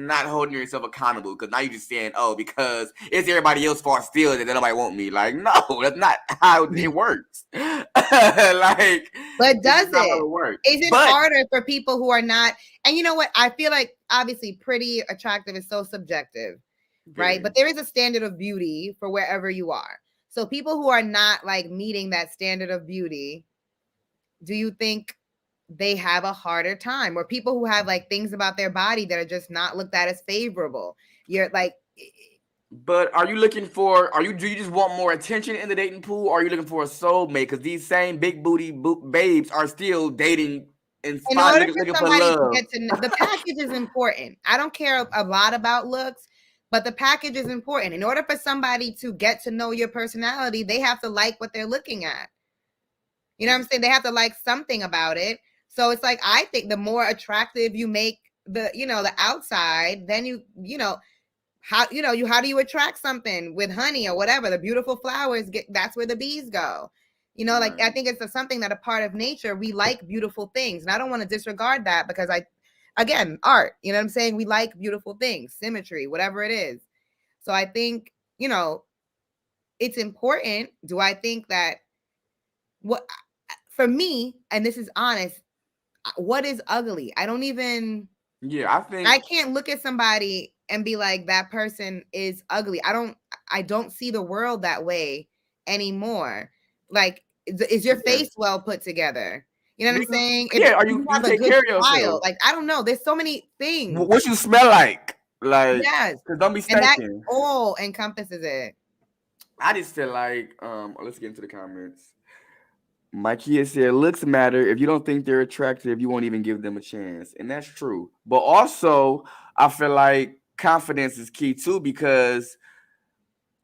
not holding yourself accountable because now you're just saying, oh, because it's everybody else's fault still that nobody want me. Like, no, that's not how it works. Like, but does it? Work. Is it harder for people who are not? And you know what? I feel like obviously pretty, attractive is so subjective, right? But there is a standard of beauty for wherever you are. So people who are not like meeting that standard of beauty, do you think they have a harder time? Or people who have like things about their body that are just not looked at as favorable? You're like, but are you looking for? Do you just want more attention in the dating pool? Or are you looking for a soulmate? Because these same big booty babes are still dating. In order for somebody to get to know, the package is important. I don't care a lot about looks, but the package is important. In order for somebody to get to know your personality, they have to like what they're looking at. You know what I'm saying? They have to like something about it. So it's like, I think the more attractive you make the, you know, the outside, then how do you attract something with honey or whatever? The beautiful flowers that's where the bees go. You know, like, I think it's something that a part of nature, we like beautiful things. And I don't want to disregard that because again, art, you know what I'm saying? We like beautiful things, symmetry, whatever it is. So I think, you know, it's important. Do I think that for me, and this is honest, what is ugly? I don't even, I can't look at somebody and be like, that person is ugly. I don't see the world that way anymore. Like, is your face well put together? You know what I'm saying? Are you take care of yourself? Like, I don't know. There's so many things. What you smell like? Like, yes. Don't be stinking. And that all encompasses it. I just feel like, let's get into the comments. My kid said, looks matter. If you don't think they're attractive, you won't even give them a chance. And that's true. But also, I feel like confidence is key too, because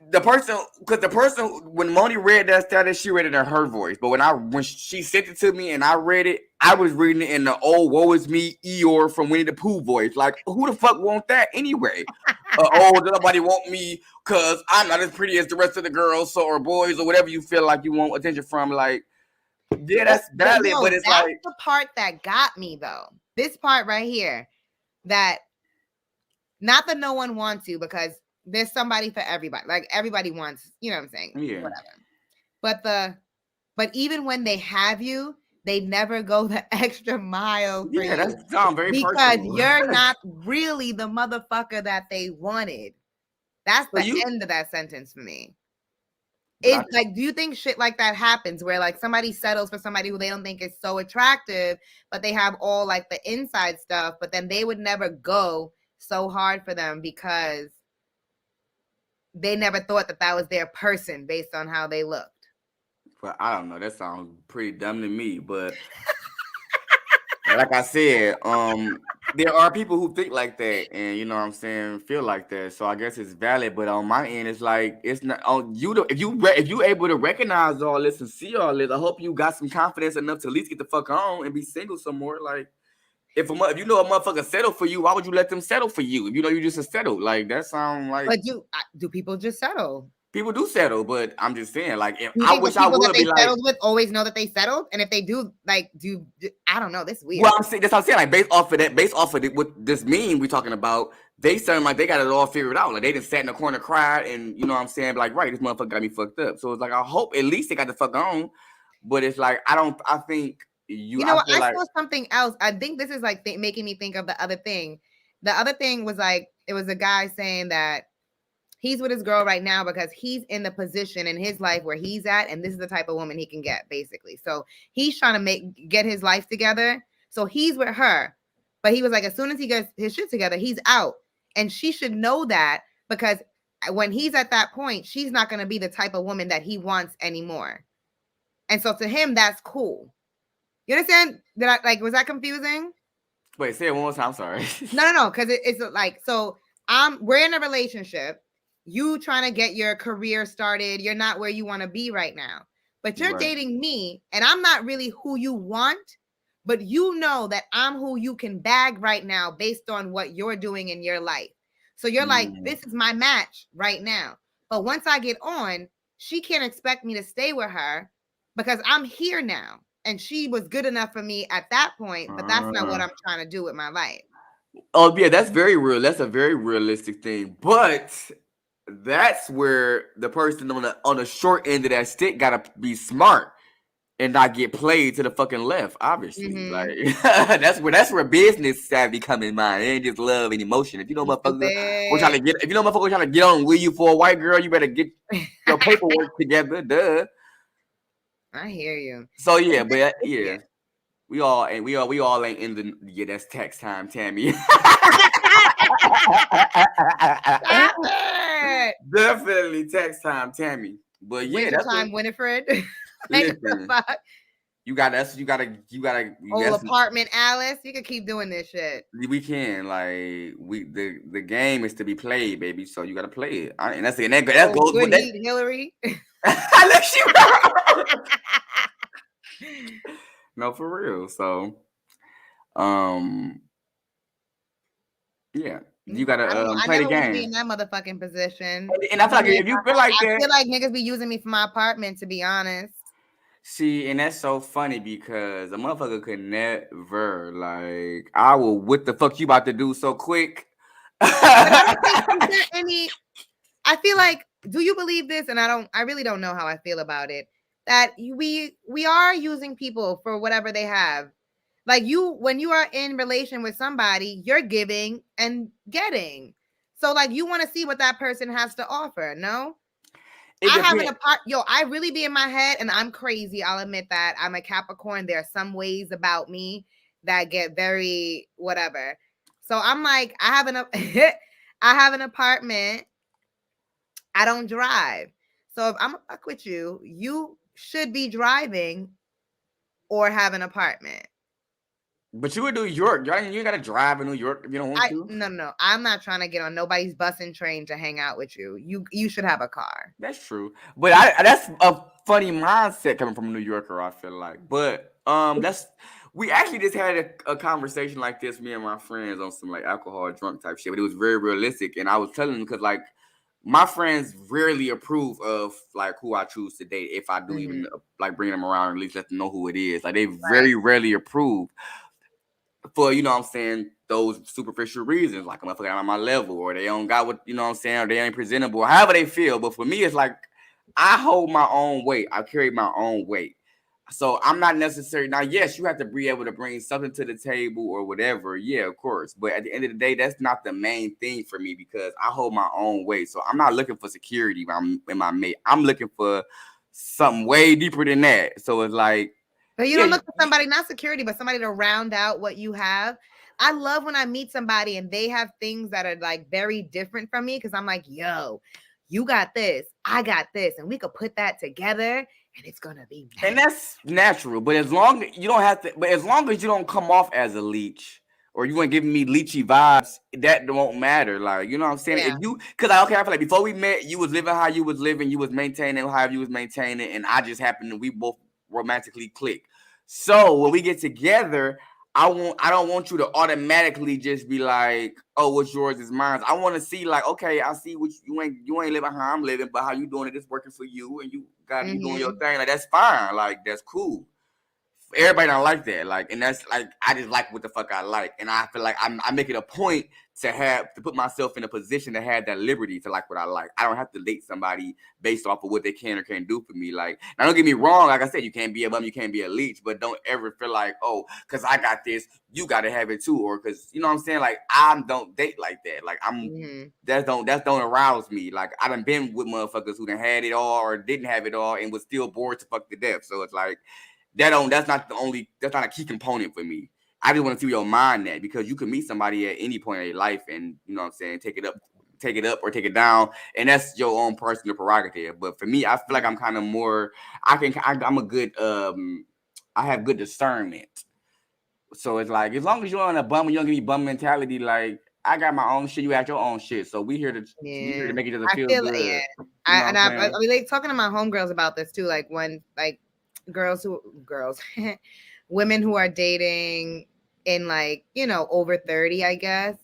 the person, when Moni read that status, she read it in her voice. But when she sent it to me and I read it, I was reading it in the old woe is me Eeyore from Winnie the Pooh voice. Like, who the fuck want that anyway? Nobody want me because I'm not as pretty as the rest of the girls or boys or whatever you feel like you want attention from. Like, yeah, that's valid, but it's that's like the part that got me though. This part right here, that not that no one wants you, because there's somebody for everybody. Like, everybody wants, you know what I'm saying? Yeah. Whatever. But even when they have you, they never go the extra mile for you. That sounds very because personal. You're not really the motherfucker that they wanted. That's the end of that sentence for me. It's like, do you think shit like that happens where like somebody settles for somebody who they don't think is so attractive, but they have all like the inside stuff, but then they would never go so hard for them because they never thought that was their person based on how they looked? Well, I don't know. That sounds pretty dumb to me, but like I said, there are people who think like that, and you know what I'm saying, feel like that. So I guess it's valid, but on my end, it's like it's not on you. If you able to recognize all this and see all this, I hope you got some confidence enough to at least get the fuck on and be single some more. Like, if you know a motherfucker settle for you, why would you let them settle for you? If you know you just a settle, like that sound like. But do people just settle? People do settle, but I'm just saying, like, if I wish I would be like, settled with always know that they settled, and if they do, like, I don't know, this is weird. Well, that's what I'm saying. Like, based off of what this meme we talking about, they sound like they got it all figured out. Like, they just sat in the corner, cried, and you know what I'm saying, like, right, this motherfucker got me fucked up. So it's like, I hope at least they got the fuck on, but it's like, I think you know what? I saw something else. I think this is like making me think of the other thing. The other thing was like, it was a guy saying that he's with his girl right now because he's in the position in his life where he's at, and this is the type of woman he can get, basically. So he's trying to get his life together. So he's with her, but he was like, as soon as he gets his shit together, he's out, and she should know that, because when he's at that point, she's not going to be the type of woman that he wants anymore. And so to him, that's cool. You understand? Was that confusing? Wait, say it one more time. I'm sorry. No, because it's like, so we're in a relationship. You trying to get your career started. You're not where you want to be right now, but you're dating me, and I'm not really who you want, but you know that I'm who you can bag right now based on what you're doing in your life. So you're like, this is my match right now. But once I get on, she can't expect me to stay with her because I'm here now. And she was good enough for me at that point, but that's not what I'm trying to do with my life. Oh yeah, that's very real. That's a very realistic thing. But that's where the person on the short end of that stick gotta be smart and not get played to the fucking left. Obviously, like that's where business savvy come in mind. It ain't just love and emotion. If you know motherfuckers were trying to get, if you know motherfuckers trying to get on with you for a white girl, you better get your paperwork together. Duh. I hear you. So yeah, but yeah. We all ain't in the that's tax time, Tammy. Definitely tax time, Tammy. But yeah, winter time, Winifred. Listen, you got apartment Alice. You can keep doing this shit. We can the game is to be played, baby. So you gotta play it, and that goes with that. Hillary. No, for real. So, yeah, you gotta play the game. Be in that motherfucking position. And I feel like if you feel like that, I feel like niggas be using me for my apartment. To be honest. See, and that's so funny because a motherfucker could never like. I will. What the fuck you about to do so quick? I feel like. Do you believe this? And I really don't know how I feel about it. That we are using people for whatever they have. Like when you are in relation with somebody, you're giving and getting. So like you want to see what that person has to offer. No, I really be in my head, and I'm crazy. I'll admit that. I'm a Capricorn. There are some ways about me that get very whatever. So I'm like, I have an apartment. I don't drive. So if I'm gonna fuck with you, you should be driving or have an apartment. But you would do New York. You gotta drive in New York if you don't want to. No. I'm not trying to get on nobody's bus and train to hang out with you. You should have a car. That's true. But that's a funny mindset coming from a New Yorker, I feel like. But we actually just had a conversation like this, me and my friends, on some like alcohol drunk type shit. But it was very realistic. And I was telling them because like my friends rarely approve of like who I choose to date. If I do even like bring them around, or at least let them know who it is. Like they very rarely approve. For, you know what I'm saying, those superficial reasons, like a motherfucker on my level, or they don't got what, you know what I'm saying, or they ain't presentable, however they feel. But for me, it's like, I hold my own weight. I carry my own weight. So I'm not necessarily, now, yes, you have to be able to bring something to the table or whatever. Yeah, of course. But at the end of the day, that's not the main thing for me because I hold my own weight. So I'm not looking for security in my mate. I'm looking for something way deeper than that. So it's like, but you don't look for somebody, not security, but somebody to round out what you have. I love when I meet somebody and they have things that are like very different from me because I'm like, yo, you got this, I got this, and we could put that together and it's gonna be nice. And that's natural. But as long as you don't have to, but as long as you don't come off as a leech or you weren't giving me leechy vibes, that won't matter. Like, you know what I'm saying? Yeah. If you, because I feel like before we met, you was living how you was living, you was maintaining how you was maintaining, and I just happened to, we both romantically click. So when we get together, I don't want you to automatically just be like, oh, what's yours is mine. I want to see like, okay, I see what you ain't living how I'm living, but how you doing it is working for you, and you got you doing your thing. Like that's fine. Like that's cool. Everybody don't like that. Like, and that's like, I just like what the fuck I like. And I feel like I make it a point to put myself in a position to have that liberty to like what I like. I don't have to date somebody based off of what they can or can't do for me. Like, now don't get me wrong. Like I said, you can't be a bum, you can't be a leech, but don't ever feel like, oh, because I got this, you got to have it too. Or because, you know what I'm saying? Like, I don't date like that. Like, that don't arouse me. Like, I done been with motherfuckers who done had it all or didn't have it all and was still bored to fuck to death. So it's like, that's not a key component for me. I just want to see where your mind at, because you can meet somebody at any point in your life and, you know what I'm saying, take it up or take it down, and that's your own personal prerogative. But for me, I feel like I'm kind of more, I'm a good, I have good discernment. So it's like, as long as you're on a bum and you don't give me bum mentality, like, I got my own shit, you got your own shit. So we here to make each other feel good. Yeah. I mean, like, talking to my homegirls about this too, like when, like, women who are dating in like, you know, over 30, I guess.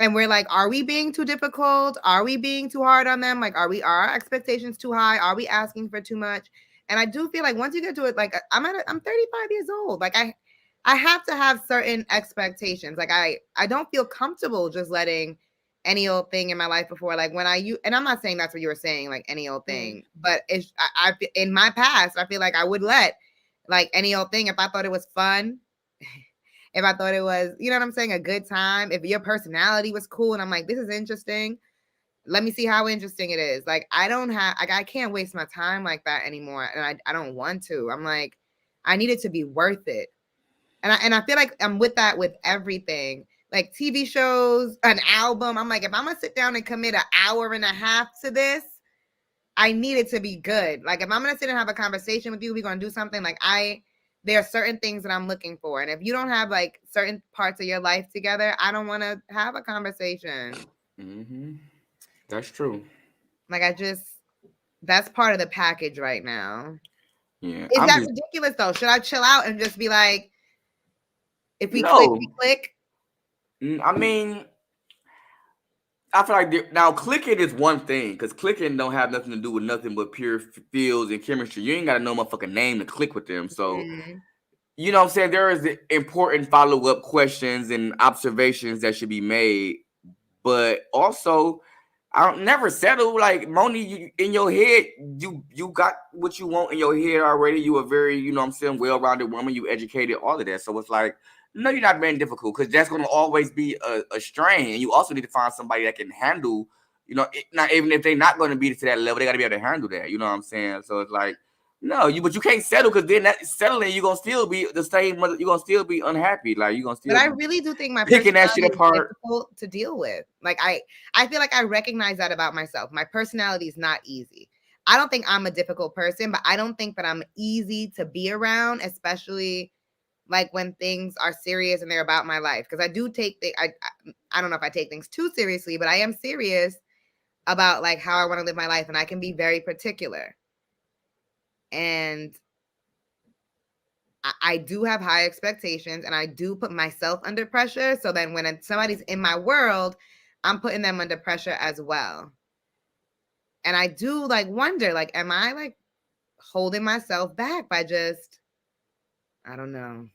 And we're like, are we being too difficult? Are we being too hard on them? Like, are our expectations too high? Are we asking for too much? And I do feel like once you get to it, like I'm 35 years old. Like I have to have certain expectations. Like I don't feel comfortable just letting any old thing in my life before. Like when and I'm not saying that's what you were saying, like any old thing, but it's I in my past, I feel like I would let like any old thing if I thought it was fun. If I thought it was, you know what I'm saying, a good time, if your personality was cool and I'm like, this is interesting, let me see how interesting it is. Like, I can't waste my time like that anymore. And I don't want to. I'm like, I need it to be worth it. And I feel like I'm with that with everything. Like TV shows, an album. I'm like, if I'm going to sit down and commit an hour and a half to this, I need it to be good. Like if I'm going to sit and have a conversation with you, we're going to do something like there are certain things that I'm looking for. And if you don't have like certain parts of your life together, I don't want to have a conversation. Mm-hmm. That's true. Like that's part of the package right now. Yeah. Is that ridiculous though? Should I chill out and just be like, if we click, we click? I mean, I feel like now clicking is one thing because clicking don't have nothing to do with nothing but pure feels and chemistry. You ain't got to know my fucking name to click with them. So, you know what I'm saying? There is important follow-up questions and observations that should be made. But also, I don't never settle. Like Moni, you, in your head, you got what you want in your head already. You are very, you know what I'm saying, well-rounded woman. You educated, all of that. So it's like, no, you're not being difficult because that's going to always be a strain. And you also need to find somebody that can handle, you know, not even if they're not going to be to that level, they got to be able to handle that. You know what I'm saying? So it's like, no, but you can't settle because then that settling, you're going to still be the same. You're going to still be unhappy. Like you're going to still. But I really do think my picking that shit apart is difficult to deal with. Like I feel like I recognize that about myself. My personality is not easy. I don't think I'm a difficult person, but I don't think that I'm easy to be around, especially like when things are serious and they're about my life. Because I do take I don't know if I take things too seriously, but I am serious about like how I want to live my life, and I can be very particular. And I do have high expectations, and I do put myself under pressure. So then when somebody's in my world, I'm putting them under pressure as well. And I do like wonder, like, am I like holding myself back by just, I don't know.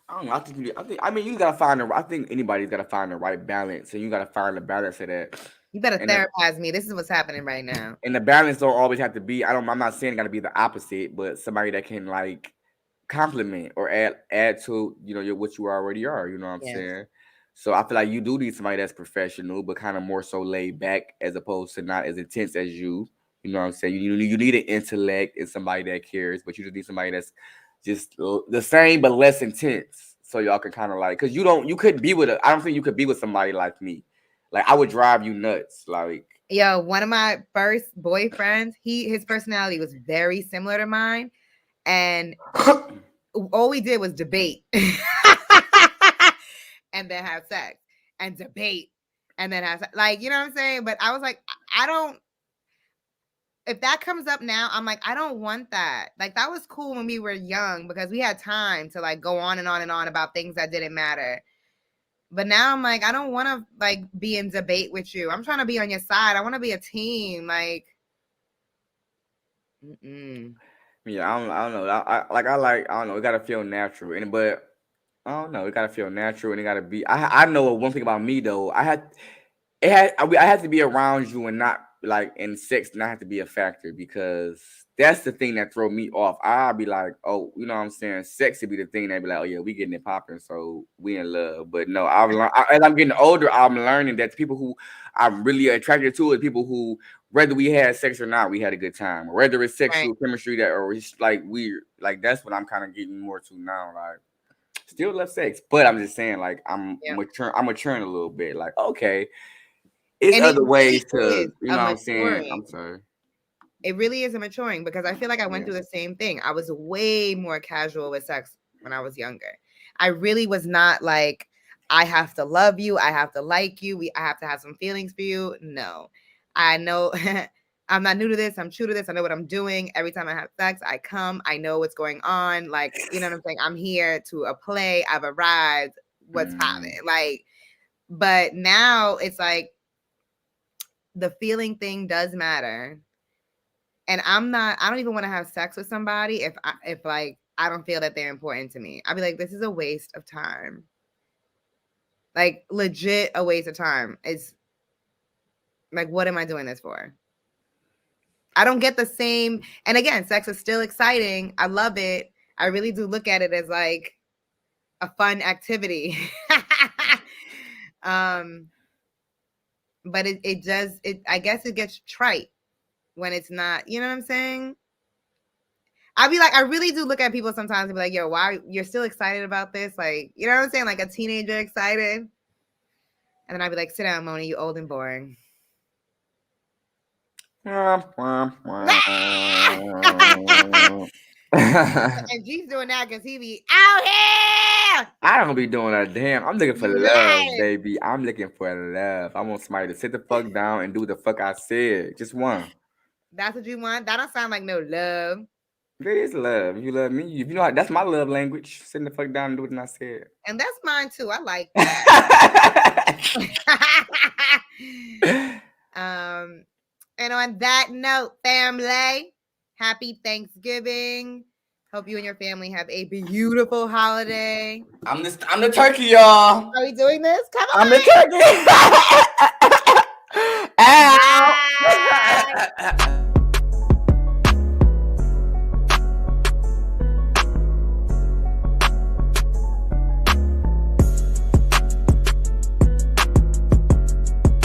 I don't know. I mean, you gotta find I think anybody's gotta find the right balance, and you gotta find the balance of that. You better therapize me. This is what's happening right now. And the balance don't always have to be. I'm not saying it gotta be the opposite, but somebody that can like compliment or add to, you know, what you already are. You know what I'm saying? So I feel like you do need somebody that's professional, but kind of more so laid back as opposed to not as intense as you. You know what I'm saying? You need an intellect and somebody that cares, but you just need somebody that's just the same but less intense, so y'all can kind of like, because you couldn't be with I don't think you could be with somebody like me. Like I would drive you nuts. Like, yo, one of my first boyfriends, his personality was very similar to mine, and all we did was debate and then have sex and debate and then have sex. Like, you know what I'm saying? But I was like, if that comes up now, I'm like, I don't want that. Like, that was cool when we were young because we had time to like go on and on and on about things that didn't matter. But now I'm like, I don't want to like be in debate with you. I'm trying to be on your side. I want to be a team. Like, yeah, I don't know. I don't know. It gotta feel natural, but I don't know. It gotta feel natural, and it gotta be. I know one thing about me though. I had to be around you and not like in sex not have to be a factor, because that's the thing that throw me off. I'll be like, oh, you know what I'm saying? Sex would be the thing that be like, oh yeah, we getting it popping, so we in love. But no, as I'm getting older, I'm learning that the people who I'm really attracted to are people who, whether we had sex or not, we had a good time. Or whether it's sexual chemistry that, or it's like weird. Like that's what I'm kind of getting more to now. Like still love sex, but I'm just saying, like I'm maturing a little bit. Like, okay. It's other ways to, you know what I'm saying? I'm sorry. It really is a maturing, because I feel like I went through the same thing. I was way more casual with sex when I was younger. I really was not like, I have to love you. I have to like you. I have to have some feelings for you. No, I know I'm not new to this. I'm true to this. I know what I'm doing. Every time I have sex, I come. I know what's going on. Like, you know what I'm saying? I'm here to a play. I've arrived. What's happening? Like, but now it's like, the feeling thing does matter. And I don't even want to have sex with somebody if like I don't feel that they're important to me. I'd be like, this is a waste of time. Like, legit a waste of time. It's like, what am I doing this for? I don't get the same. And again, sex is still exciting. I love it. I really do look at it as like a fun activity. But it does, I guess it gets trite when it's not, you know what I'm saying? I'd be like, I really do look at people sometimes and be like, yo, why you're still excited about this? Like, you know what I'm saying? Like a teenager excited. And then I'd be like, sit down, Moni, you old and boring. And G's doing that because he be out here. I don't be doing a damn. I'm looking for love, baby. I'm looking for love. I want somebody to sit the fuck down and do the fuck I said. Just one. That's what you want? That don't sound like no love. There is love. If you love me, if you know that's my love language. Sitting the fuck down and do what I said. And that's mine too. I like that. And on that note, family, happy Thanksgiving. Hope you and your family have a beautiful holiday. I'm the turkey, y'all. Are we doing this? Come on. I'm the turkey. Ow.